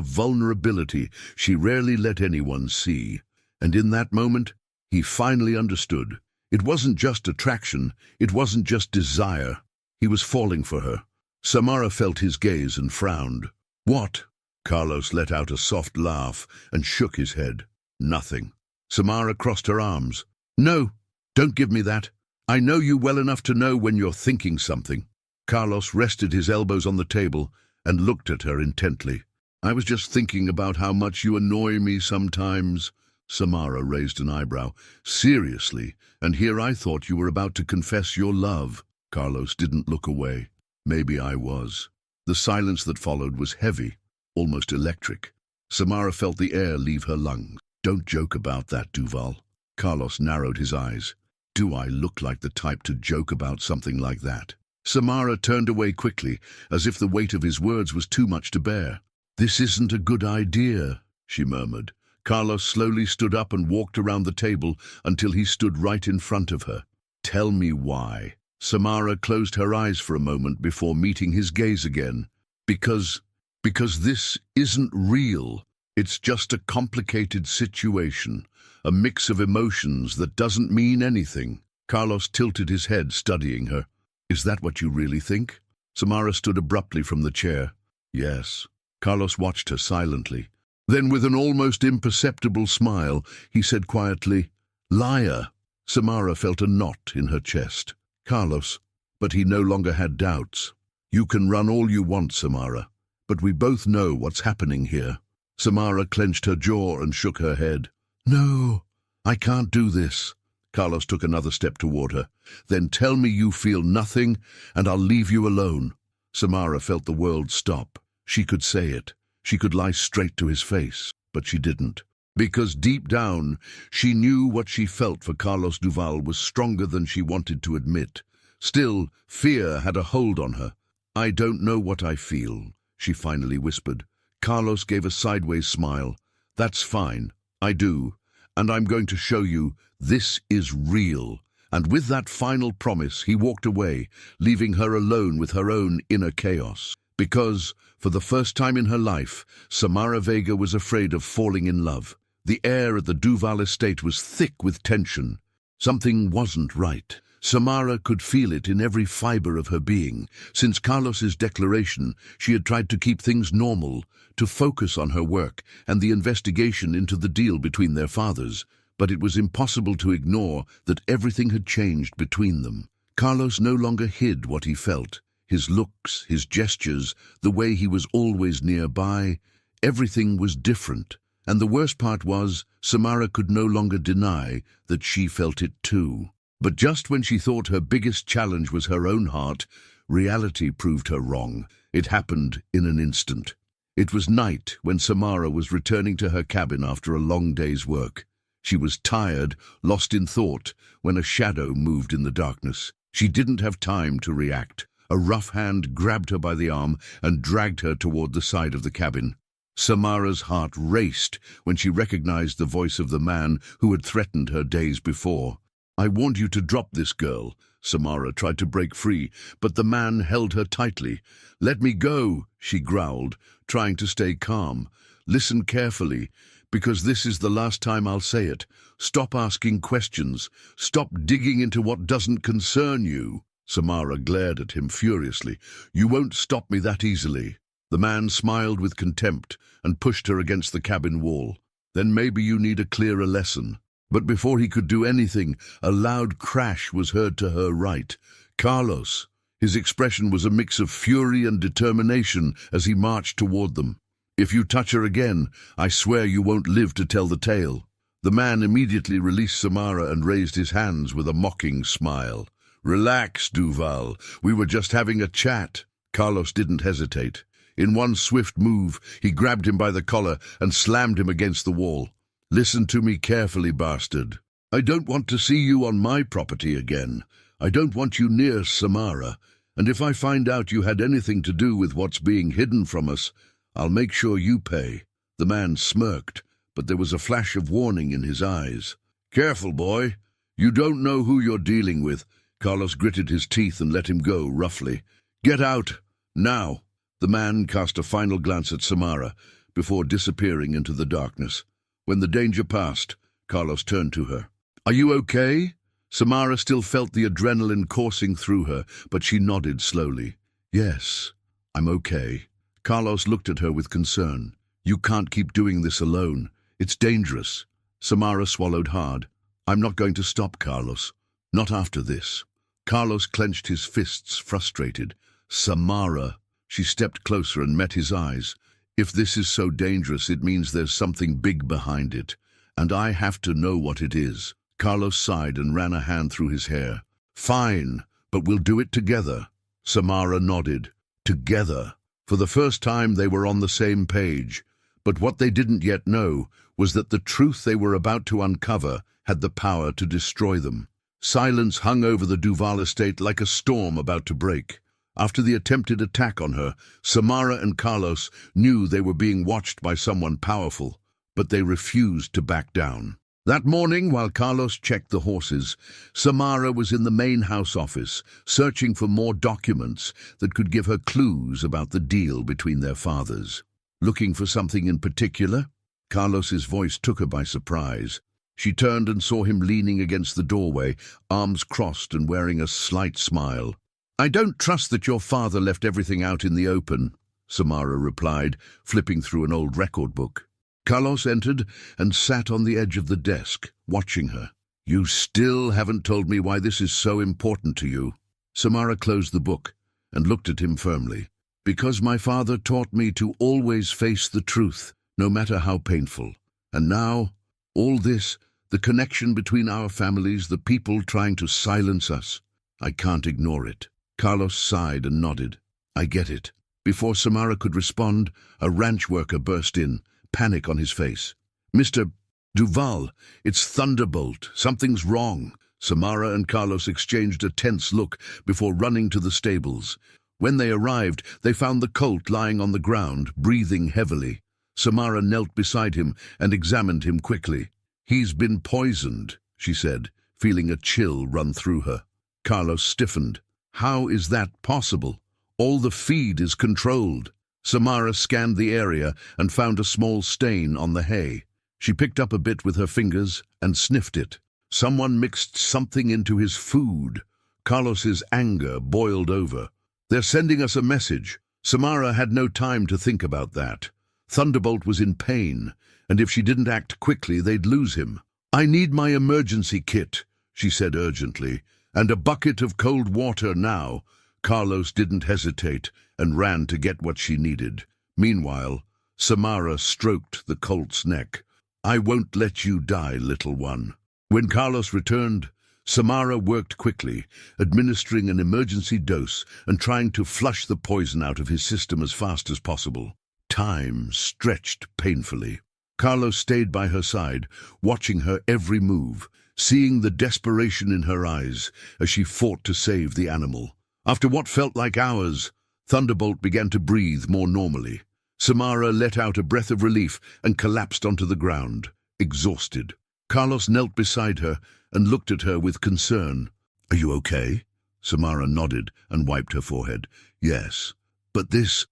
vulnerability she rarely let anyone see. And in that moment, he finally understood. It wasn't just attraction, it wasn't just desire. He was falling for her. Samara felt his gaze and frowned. What? Carlos let out a soft laugh and shook his head. Nothing. Samara crossed her arms. No, don't give me that. I know you well enough to know when you're thinking something. Carlos rested his elbows on the table and looked at her intently. I was just thinking about how much you annoy me sometimes. Samara raised an eyebrow. Seriously, and here I thought you were about to confess your love. Carlos didn't look away. Maybe I was. The silence that followed was heavy, almost electric. Samara felt the air leave her lungs. Don't joke about that, Duval. Carlos narrowed his eyes. Do I look like the type to joke about something like that? Samara turned away quickly, as if the weight of his words was too much to bear. This isn't a good idea, she murmured. Carlos slowly stood up and walked around the table until he stood right in front of her. Tell me why. Samara closed her eyes for a moment before meeting his gaze again. Because this isn't real. It's just a complicated situation, a mix of emotions that doesn't mean anything. Carlos tilted his head, studying her. Is that what you really think? Samara stood abruptly from the chair. Yes. Carlos watched her silently. Then, with an almost imperceptible smile, he said quietly, Liar. Samara felt a knot in her chest. Carlos, but he no longer had doubts. You can run all you want, Samara, but we both know what's happening here. Samara clenched her jaw and shook her head. No, I can't do this. Carlos took another step toward her. Then tell me you feel nothing, and I'll leave you alone. Samara felt the world stop. She could say it. She could lie straight to his face, but she didn't. Because deep down, she knew what she felt for Carlos Duval was stronger than she wanted to admit. Still, fear had a hold on her. I don't know what I feel, she finally whispered. Carlos gave a sideways smile. That's fine. I do. And I'm going to show you this is real. And with that final promise, he walked away, leaving her alone with her own inner chaos. Because, for the first time in her life, Samara Vega was afraid of falling in love. The air at the Duval estate was thick with tension. Something wasn't right. Samara could feel it in every fiber of her being. Since Carlos's declaration, she had tried to keep things normal, to focus on her work and the investigation into the deal between their fathers. But it was impossible to ignore that everything had changed between them. Carlos no longer hid what he felt. His looks, his gestures, the way he was always nearby, everything was different. And the worst part was, Samara could no longer deny that she felt it too. But just when she thought her biggest challenge was her own heart, reality proved her wrong. It happened in an instant. It was night when Samara was returning to her cabin after a long day's work. She was tired, lost in thought, when a shadow moved in the darkness. She didn't have time to react. A rough hand grabbed her by the arm and dragged her toward the side of the cabin. Samara's heart raced when she recognized the voice of the man who had threatened her days before. "I warned you to drop this girl." Samara tried to break free, but the man held her tightly. "Let me go," she growled, trying to stay calm. "Listen carefully, because this is the last time I'll say it. Stop asking questions. Stop digging into what doesn't concern you." Samara glared at him furiously. "You won't stop me that easily." The man smiled with contempt and pushed her against the cabin wall. "Then maybe you need a clearer lesson." But before he could do anything, a loud crash was heard to her right. Carlos. His expression was a mix of fury and determination as he marched toward them. "If you touch her again, I swear you won't live to tell the tale." The man immediately released Samara and raised his hands with a mocking smile. "Relax, Duval. We were just having a chat." Carlos didn't hesitate. In one swift move, he grabbed him by the collar and slammed him against the wall. "Listen to me carefully, bastard. I don't want to see you on my property again. I don't want you near Samara. And if I find out you had anything to do with what's being hidden from us, I'll make sure you pay." The man smirked, but there was a flash of warning in his eyes. "Careful, boy. You don't know who you're dealing with." Carlos gritted his teeth and let him go roughly. "Get out, now." The man cast a final glance at Samara before disappearing into the darkness. When the danger passed, Carlos turned to her. "Are you okay?" Samara still felt the adrenaline coursing through her, but she nodded slowly. "Yes, I'm okay." Carlos looked at her with concern. "You can't keep doing this alone. It's dangerous." Samara swallowed hard. "I'm not going to stop, Carlos. Not after this." Carlos clenched his fists, frustrated. "Samara." She stepped closer and met his eyes. "If this is so dangerous, it means there's something big behind it, and I have to know what it is." Carlos sighed and ran a hand through his hair. "Fine, but we'll do it together." Samara nodded. Together. For the first time they were on the same page. But what they didn't yet know was that the truth they were about to uncover had the power to destroy them. Silence hung over the Duval estate like a storm about to break. After the attempted attack on her, Samara and Carlos knew they were being watched by someone powerful, but they refused to back down. That morning, while Carlos checked the horses, Samara was in the main house office, searching for more documents that could give her clues about the deal between their fathers. "Looking for something in particular?" Carlos's voice took her by surprise. She turned and saw him leaning against the doorway, arms crossed and wearing a slight smile. "I don't trust that your father left everything out in the open," Samara replied, flipping through an old record book. Carlos entered and sat on the edge of the desk, watching her. "You still haven't told me why this is so important to you." Samara closed the book and looked at him firmly. "Because my father taught me to always face the truth, no matter how painful. And now, all this, the connection between our families, the people trying to silence us, I can't ignore it." Carlos sighed and nodded. "I get it." Before Samara could respond, a ranch worker burst in, panic on his face. "Mr. Duval, it's Thunderbolt. Something's wrong." Samara and Carlos exchanged a tense look before running to the stables. When they arrived, they found the colt lying on the ground, breathing heavily. Samara knelt beside him and examined him quickly. "He's been poisoned," she said, feeling a chill run through her. Carlos stiffened. "How is that possible? All the feed is controlled." Samara scanned the area and found a small stain on the hay. She picked up a bit with her fingers and sniffed it. "Someone mixed something into his food. Carlos's anger boiled over. They're sending us a message. Samara had no time to think about that. Thunderbolt was in pain, and if she didn't act quickly, they'd lose him. I need my emergency kit, she said urgently, and a bucket of cold water now. Carlos didn't hesitate and ran to get what she needed. Meanwhile, Samara stroked the colt's neck. I won't let you die, little one. When Carlos returned, Samara worked quickly, administering an emergency dose and trying to flush the poison out of his system as fast as possible. Time stretched painfully. Carlos stayed by her side, watching her every move, seeing the desperation in her eyes as she fought to save the animal. After what felt like hours, Thunderbolt began to breathe more normally. Samara let out a breath of relief and collapsed onto the ground, exhausted. Carlos knelt beside her and looked at her with concern. Are you okay? Samara nodded and wiped her forehead. Yes, but this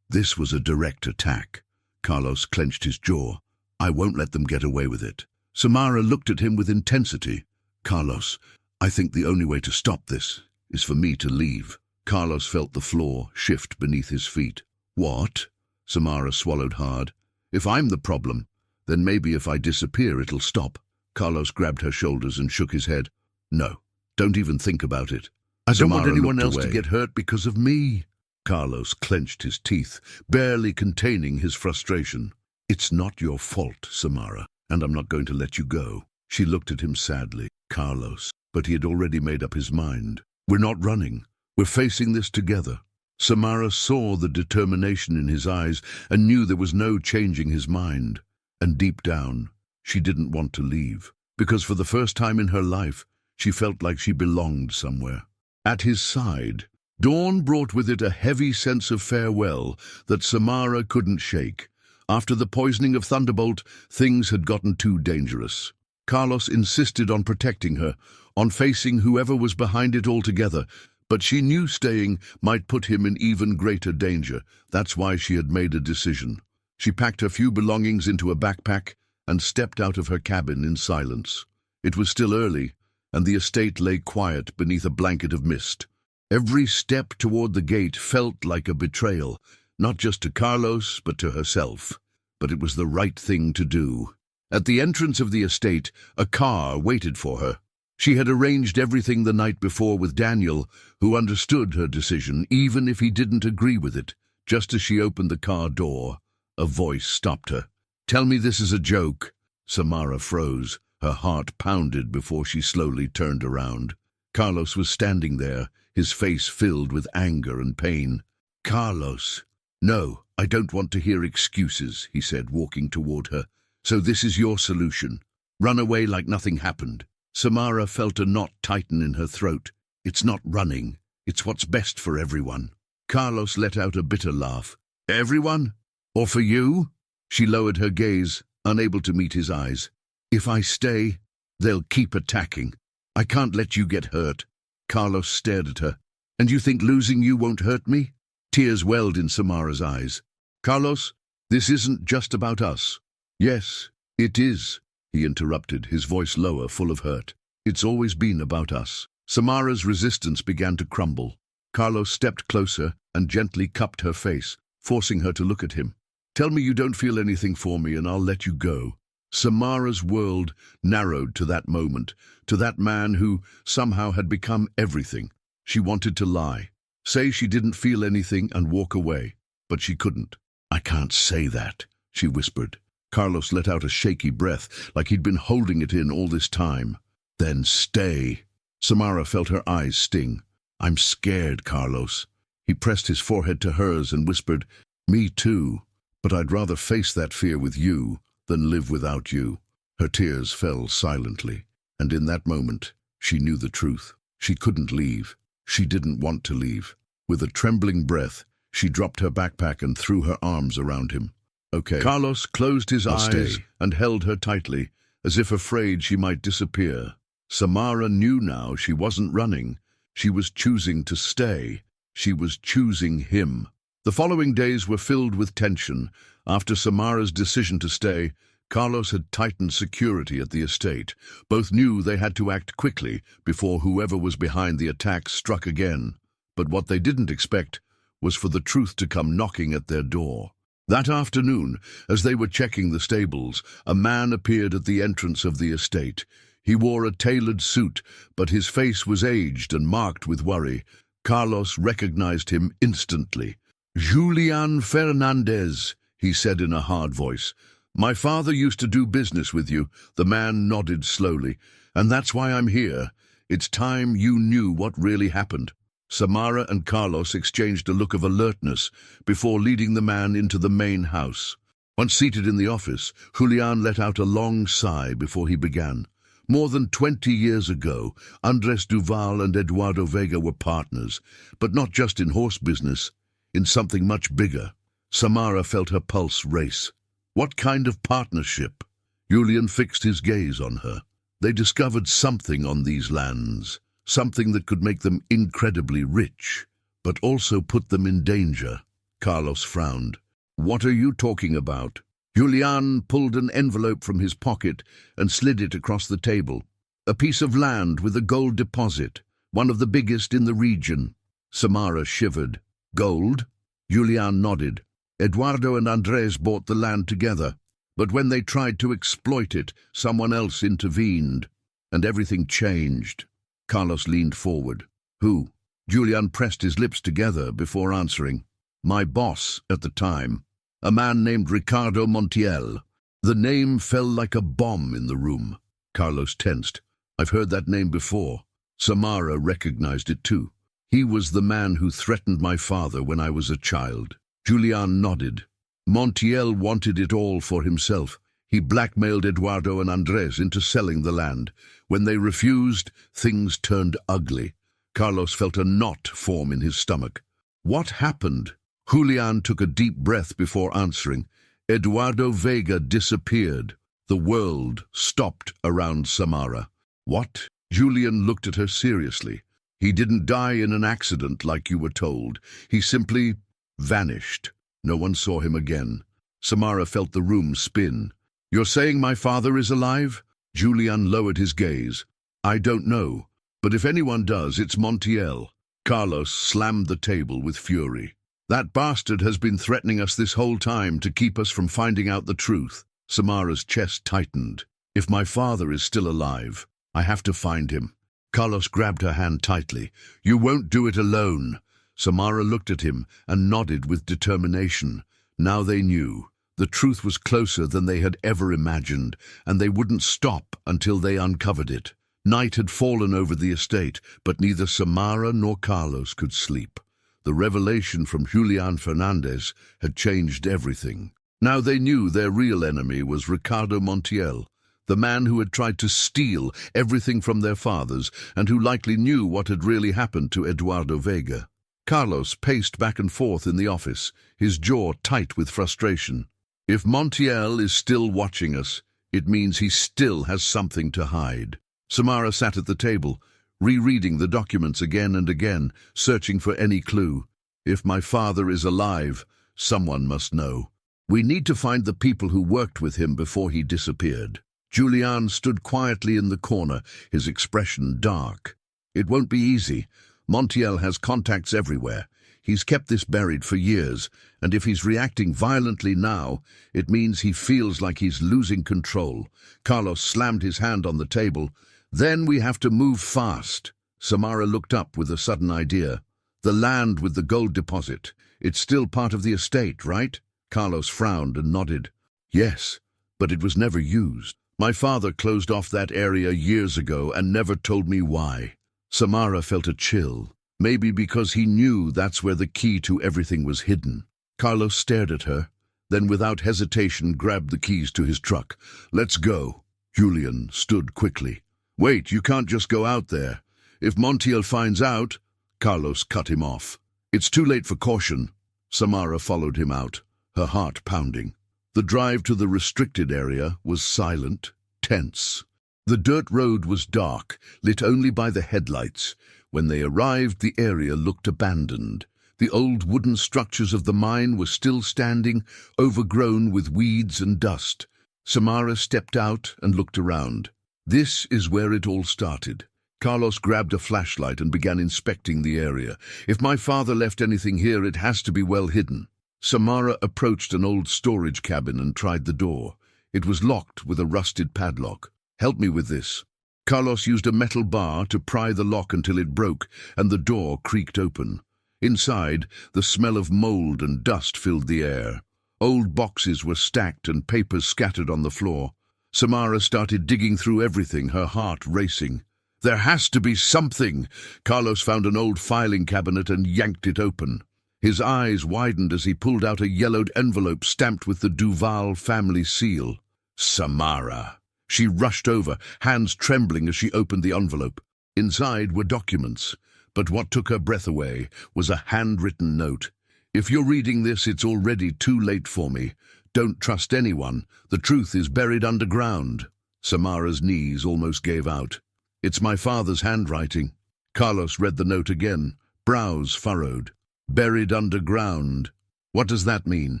was a direct attack. Carlos clenched his jaw. I won't let them get away with it. Samara looked at him with intensity. Carlos, I think the only way to stop this is for me to leave. Carlos felt the floor shift beneath his feet. What? Samara swallowed hard. If I'm the problem, then maybe if I disappear it'll stop. Carlos grabbed her shoulders and shook his head. No, don't even think about it. I don't want anyone else to get hurt because of me. Carlos clenched his teeth, barely containing his frustration. It's not your fault, Samara, and I'm not going to let you go. She looked at him sadly. Carlos, but he had already made up his mind. We're not running. We're facing this together. Samara saw the determination in his eyes and knew there was no changing his mind. And deep down, she didn't want to leave, because for the first time in her life, she felt like she belonged somewhere. At his side, dawn brought with it a heavy sense of farewell that Samara couldn't shake. After the poisoning of Thunderbolt, things had gotten too dangerous. Carlos insisted on protecting her, on facing whoever was behind it altogether, but she knew staying might put him in even greater danger. That's why she had made a decision. She packed her few belongings into a backpack and stepped out of her cabin in silence. It was still early, and the estate lay quiet beneath a blanket of mist. Every step toward the gate felt like a betrayal, not just to Carlos, but to herself. But it was the right thing to do. At the entrance of the estate, a car waited for her. She had arranged everything the night before with Daniel, who understood her decision, even if he didn't agree with it. Just as she opened the car door, a voice stopped her. Tell me this is a joke. Samara froze. Her heart pounded before she slowly turned around. Carlos was standing there, his face filled with anger and pain. Carlos. No, I don't want to hear excuses, he said, walking toward her. So this is your solution. Run away like nothing happened. Samara felt a knot tighten in her throat. It's not running. It's what's best for everyone. Carlos let out a bitter laugh. Everyone? Or for you? She lowered her gaze, unable to meet his eyes. If I stay, they'll keep attacking. I can't let you get hurt. Carlos stared at her. And you think losing you won't hurt me? Tears welled in Samara's eyes. Carlos, this isn't just about us. Yes, it is, he interrupted, his voice lower, full of hurt. It's always been about us. Samara's resistance began to crumble. Carlos stepped closer and gently cupped her face, forcing her to look at him. Tell me you don't feel anything for me and I'll let you go. Samara's world narrowed to that moment, to that man who somehow had become everything. She wanted to lie, say she didn't feel anything and walk away, but she couldn't. I can't say that, she whispered. Carlos let out a shaky breath, like he'd been holding it in all this time. Then stay. Samara felt her eyes sting. I'm scared, Carlos. He pressed his forehead to hers and whispered, Me too, but I'd rather face that fear with you than live without you. Her tears fell silently, and in that moment, she knew the truth. She couldn't leave. She didn't want to leave. With a trembling breath, she dropped her backpack and threw her arms around him. Okay. Carlos closed his eyes and held her tightly, as if afraid she might disappear. Samara knew now she wasn't running. She was choosing to stay. She was choosing him. The following days were filled with tension. After Samara's decision to stay, Carlos had tightened security at the estate. Both knew they had to act quickly before whoever was behind the attack struck again. But what they didn't expect was for the truth to come knocking at their door. That afternoon, as they were checking the stables, a man appeared at the entrance of the estate. He wore a tailored suit, but his face was aged and marked with worry. Carlos recognized him instantly. "Julian Fernandez," he said in a hard voice. "My father used to do business with you." The man nodded slowly. "And that's why I'm here. It's time you knew what really happened." Samara and Carlos exchanged a look of alertness before leading the man into the main house. Once seated in the office, Julian let out a long sigh before he began. More than 20 years ago, Andres Duval and Eduardo Vega were partners, but not just in horse business, in something much bigger. Samara felt her pulse race. What kind of partnership? Julian fixed his gaze on her. They discovered something on these lands, something that could make them incredibly rich, but also put them in danger. Carlos frowned. "What are you talking about?" Julian pulled an envelope from his pocket and slid it across the table. "A piece of land with a gold deposit, one of the biggest in the region." Samara shivered. "Gold?" Julian nodded. "Eduardo and Andres bought the land together, but when they tried to exploit it, someone else intervened, and everything changed." Carlos leaned forward. "Who?" Julian pressed his lips together before answering. "My boss at the time, a man named Ricardo Montiel." The name fell like a bomb in the room. Carlos tensed. "I've heard that name before." Samara recognized it too. "He was the man who threatened my father when I was a child." Julian nodded. "Montiel wanted it all for himself. He blackmailed Eduardo and Andres into selling the land. When they refused, things turned ugly." Carlos felt a knot form in his stomach. "What happened?" Julian took a deep breath before answering. "Eduardo Vega disappeared. The world stopped around Samara." "What?" Julian looked at her seriously. "He didn't die in an accident like you were told. He simply vanished. No one saw him again." Samara felt the room spin. "You're saying my father is alive?" Julian lowered his gaze. "I don't know, but if anyone does, it's Montiel." Carlos slammed the table with fury. "That bastard has been threatening us this whole time to keep us from finding out the truth." Samara's chest tightened. "If my father is still alive, I have to find him." Carlos grabbed her hand tightly. "You won't do it alone." Samara looked at him and nodded with determination. Now they knew. The truth was closer than they had ever imagined, and they wouldn't stop until they uncovered it. Night had fallen over the estate, but neither Samara nor Carlos could sleep. The revelation from Julian Fernandez had changed everything. Now they knew their real enemy was Ricardo Montiel, the man who had tried to steal everything from their fathers and who likely knew what had really happened to Eduardo Vega. Carlos paced back and forth in the office, his jaw tight with frustration. If Montiel is still watching us, it means he still has something to hide. Samara sat at the table, rereading the documents again and again, searching for any clue. "If my father is alive, someone must know. We need to find the people who worked with him before he disappeared." Julian stood quietly in the corner, his expression dark. "It won't be easy. Montiel has contacts everywhere. He's kept this buried for years, and if he's reacting violently now, it means he feels like he's losing control." Carlos slammed his hand on the table. "Then we have to move fast." Samara looked up with a sudden idea. "The land with the gold deposit. It's still part of the estate, right?" Carlos frowned and nodded. "Yes, but it was never used. My father closed off that area years ago and never told me why." Samara felt a chill, maybe because he knew that's where the key to everything was hidden. Carlos stared at her, then without hesitation grabbed the keys to his truck. "Let's go." Julian stood quickly. "Wait, you can't just go out there. If Montiel finds out—" Carlos cut him off. "It's too late for caution." Samara followed him out, her heart pounding. The drive to the restricted area was silent, tense. The dirt road was dark, lit only by the headlights. When they arrived, the area looked abandoned. The old wooden structures of the mine were still standing, overgrown with weeds and dust. Samara stepped out and looked around. This is where it all started. Carlos grabbed a flashlight and began inspecting the area. If my father left anything here, it has to be well hidden. Samara approached an old storage cabin and tried the door. It was locked with a rusted padlock. "Help me with this." Carlos used a metal bar to pry the lock until it broke, and the door creaked open. Inside, the smell of mold and dust filled the air. Old boxes were stacked and papers scattered on the floor. Samara started digging through everything, her heart racing. "There has to be something!" Carlos found an old filing cabinet and yanked it open. His eyes widened as he pulled out a yellowed envelope stamped with the Duval family seal. Samara. She rushed over, hands trembling as she opened the envelope. Inside were documents, but what took her breath away was a handwritten note. "If you're reading this, it's already too late for me. Don't trust anyone. The truth is buried underground." Samara's knees almost gave out. "It's my father's handwriting." Carlos read the note again, brows furrowed. "Buried underground. What does that mean?"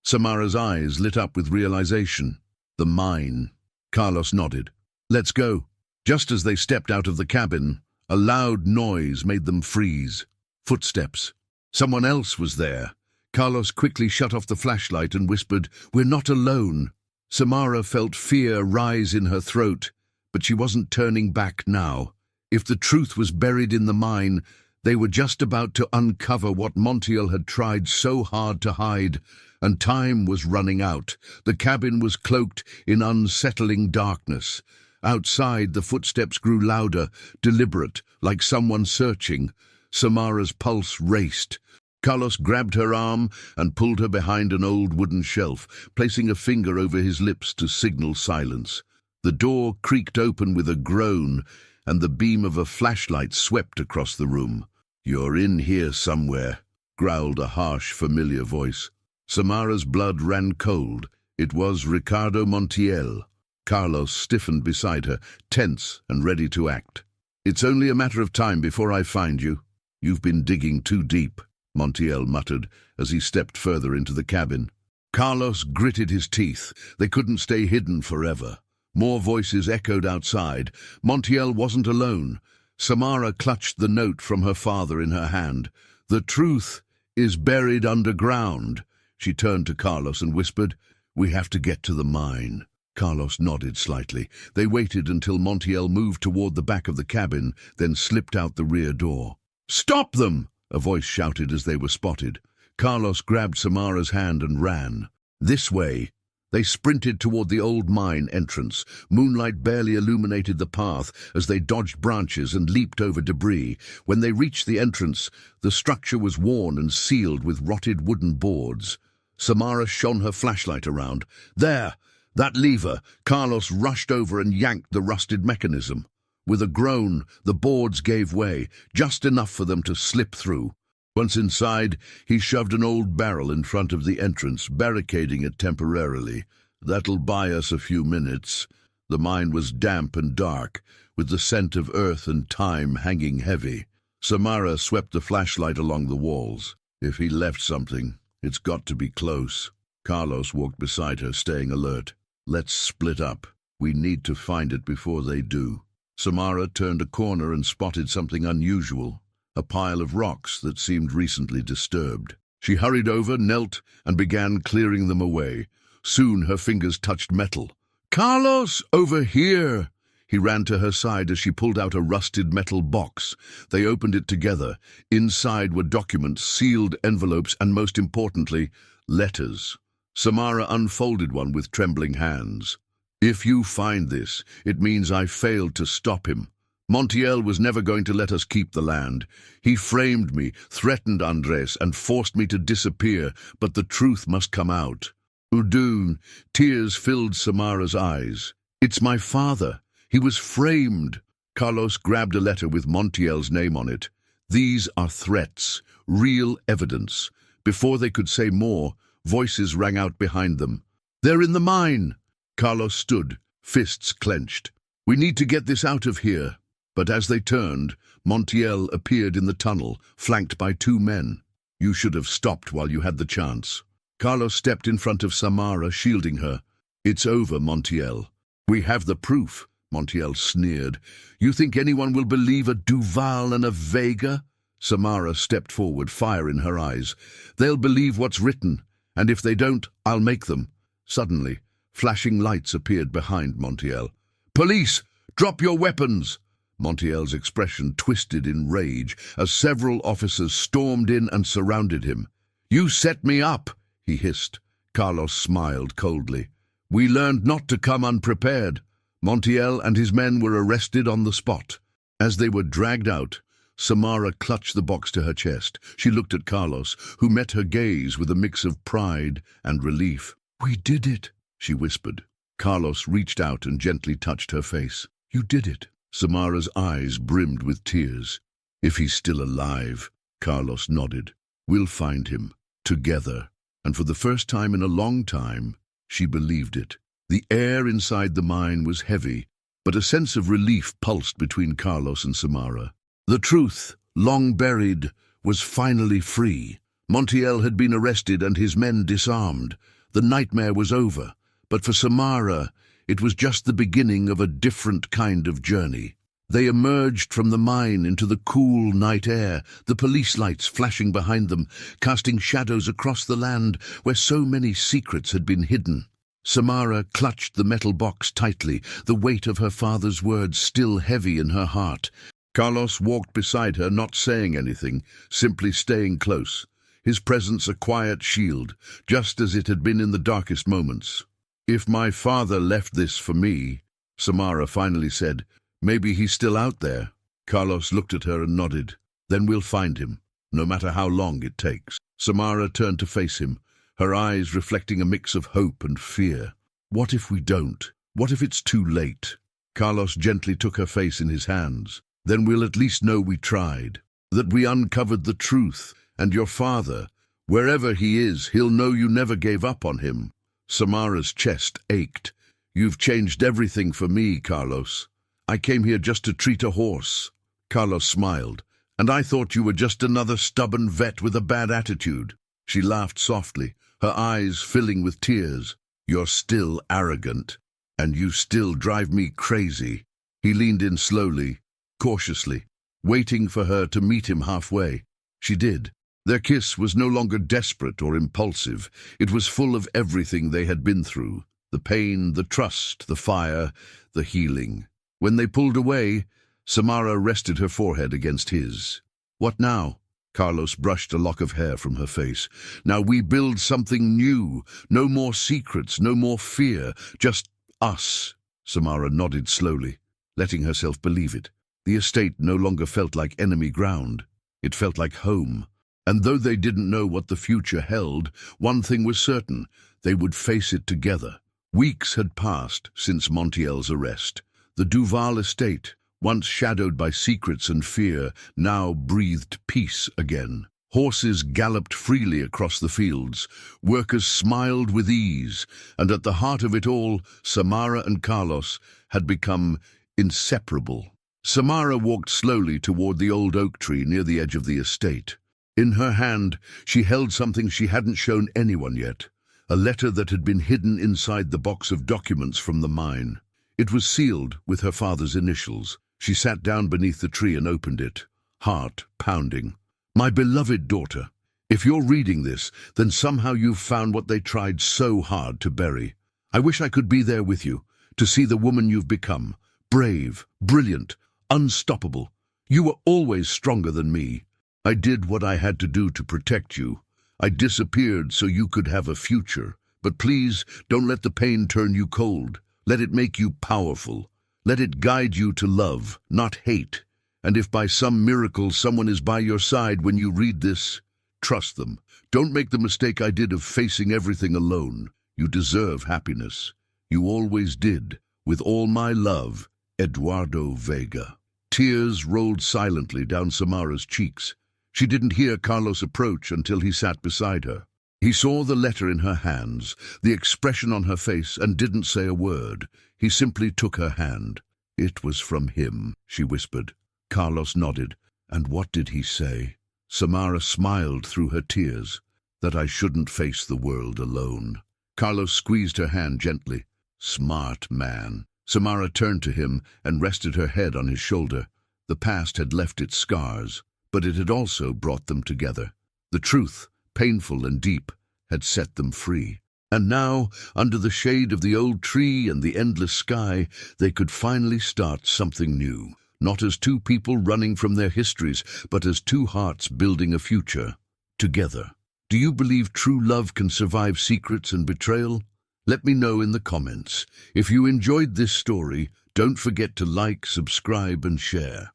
Samara's eyes lit up with realization. "The mine." Carlos nodded. "Let's go." Just as they stepped out of the cabin, a loud noise made them freeze. Footsteps. Someone else was there. Carlos quickly shut off the flashlight and whispered, "We're not alone." Samara felt fear rise in her throat, but she wasn't turning back now. If the truth was buried in the mine, they were just about to uncover what Montiel had tried so hard to hide, and time was running out. The cabin was cloaked in unsettling darkness. Outside, the footsteps grew louder, deliberate, like someone searching. Samara's pulse raced. Carlos grabbed her arm and pulled her behind an old wooden shelf, placing a finger over his lips to signal silence. The door creaked open with a groan, and the beam of a flashlight swept across the room. "You're in here somewhere," growled a harsh, familiar voice. Samara's blood ran cold. It was Ricardo Montiel. Carlos stiffened beside her, tense and ready to act. "It's only a matter of time before I find you. You've been digging too deep," Montiel muttered as he stepped further into the cabin. Carlos gritted his teeth. They couldn't stay hidden forever. More voices echoed outside. Montiel wasn't alone. Samara clutched the note from her father in her hand. "The truth is buried underground." She turned to Carlos and whispered, "We have to get to the mine." Carlos nodded slightly. They waited until Montiel moved toward the back of the cabin, then slipped out the rear door. "Stop them!" a voice shouted as they were spotted. Carlos grabbed Samara's hand and ran. "This way." They sprinted toward the old mine entrance. Moonlight barely illuminated the path as they dodged branches and leaped over debris. When they reached the entrance, the structure was worn and sealed with rotted wooden boards. Samara shone her flashlight around. "There! That lever!" Carlos rushed over and yanked the rusted mechanism. With a groan, the boards gave way, just enough for them to slip through. Once inside, he shoved an old barrel in front of the entrance, barricading it temporarily. "That'll buy us a few minutes." The mine was damp and dark, with the scent of earth and time hanging heavy. Samara swept the flashlight along the walls. "If he left something, it's got to be close." Carlos walked beside her, staying alert. "Let's split up. We need to find it before they do." Samara turned a corner and spotted something unusual. A pile of rocks that seemed recently disturbed. She hurried over, knelt, and began clearing them away. Soon her fingers touched metal. "Carlos, over here!" He ran to her side as she pulled out a rusted metal box. They opened it together. Inside were documents, sealed envelopes, and most importantly, letters. Samara unfolded one with trembling hands. "If you find this, it means I failed to stop him. Montiel was never going to let us keep the land. He framed me, threatened Andres, and forced me to disappear, but the truth must come out." Udun, tears filled Samara's eyes. "It's my father. He was framed." Carlos grabbed a letter with Montiel's name on it. "These are threats, real evidence." Before they could say more, voices rang out behind them. "They're in the mine!" Carlos stood, fists clenched. "We need to get this out of here." But as they turned, Montiel appeared in the tunnel, flanked by two men. "You should have stopped while you had the chance." Carlos stepped in front of Samara, shielding her. It's over, Montiel. We have the proof, Montiel sneered. You think anyone will believe a Duval and a Vega? Samara stepped forward, fire in her eyes. They'll believe what's written, and if they don't, I'll make them. Suddenly, flashing lights appeared behind Montiel. Police! Drop your weapons! Montiel's expression twisted in rage as several officers stormed in and surrounded him. You set me up, he hissed. Carlos smiled coldly. We learned not to come unprepared. Montiel and his men were arrested on the spot. As they were dragged out, Samara clutched the box to her chest. She looked at Carlos, who met her gaze with a mix of pride and relief. We did it, she whispered. Carlos reached out and gently touched her face. You did it. Samara's eyes brimmed with tears. If he's still alive, Carlos nodded. We'll find him, together. And for the first time in a long time, she believed it. The air inside the mine was heavy, but a sense of relief pulsed between Carlos and Samara. The truth, long buried, was finally free. Montiel had been arrested and his men disarmed. The nightmare was over, but for Samara, it was just the beginning of a different kind of journey. They emerged from the mine into the cool night air, the police lights flashing behind them, casting shadows across the land where so many secrets had been hidden. Samara clutched the metal box tightly, the weight of her father's words still heavy in her heart. Carlos walked beside her, not saying anything, simply staying close, his presence a quiet shield, just as it had been in the darkest moments. If my father left this for me, Samara finally said, maybe he's still out there. Carlos looked at her and nodded. Then we'll find him, no matter how long it takes. Samara turned to face him, her eyes reflecting a mix of hope and fear. What if we don't? What if it's too late? Carlos gently took her face in his hands. Then we'll at least know we tried, that we uncovered the truth, and your father, wherever he is, he'll know you never gave up on him. Samara's chest ached. You've changed everything for me, Carlos. I came here just to treat a horse. Carlos smiled. And I thought you were just another stubborn vet with a bad attitude. She laughed softly, her eyes filling with tears. You're still arrogant, and you still drive me crazy. He leaned in slowly, cautiously, waiting for her to meet him halfway. She did. Their kiss was no longer desperate or impulsive. It was full of everything they had been through. The pain, the trust, the fire, the healing. When they pulled away, Samara rested her forehead against his. What now? Carlos brushed a lock of hair from her face. Now we build something new. No more secrets, no more fear. Just us. Samara nodded slowly, letting herself believe it. The estate no longer felt like enemy ground. It felt like home. And though they didn't know what the future held, one thing was certain. They would face it together. Weeks had passed since Montiel's arrest. The Duval estate, once shadowed by secrets and fear, now breathed peace again. Horses galloped freely across the fields. Workers smiled with ease. And at the heart of it all, Samara and Carlos had become inseparable. Samara walked slowly toward the old oak tree near the edge of the estate. In her hand, she held something she hadn't shown anyone yet, a letter that had been hidden inside the box of documents from the mine. It was sealed with her father's initials. She sat down beneath the tree and opened it, heart pounding. My beloved daughter, if you're reading this, then somehow you've found what they tried so hard to bury. I wish I could be there with you, to see the woman you've become. Brave, brilliant, unstoppable. You were always stronger than me. I did what I had to do to protect you. I disappeared so you could have a future. But please, don't let the pain turn you cold. Let it make you powerful. Let it guide you to love, not hate. And if by some miracle someone is by your side when you read this, trust them. Don't make the mistake I did of facing everything alone. You deserve happiness. You always did. With all my love, Eduardo Vega. Tears rolled silently down Samara's cheeks. She didn't hear Carlos approach until he sat beside her. He saw the letter in her hands, the expression on her face, and didn't say a word. He simply took her hand. It was from him, she whispered. Carlos nodded. And what did he say? Samara smiled through her tears. That I shouldn't face the world alone. Carlos squeezed her hand gently. Smart man. Samara turned to him and rested her head on his shoulder. The past had left its scars, but it had also brought them together. The truth, painful and deep, had set them free. And now, under the shade of the old tree and the endless sky, they could finally start something new. Not as two people running from their histories, but as two hearts building a future together. Do you believe true love can survive secrets and betrayal? Let me know in the comments. If you enjoyed this story, don't forget to like, subscribe, and share.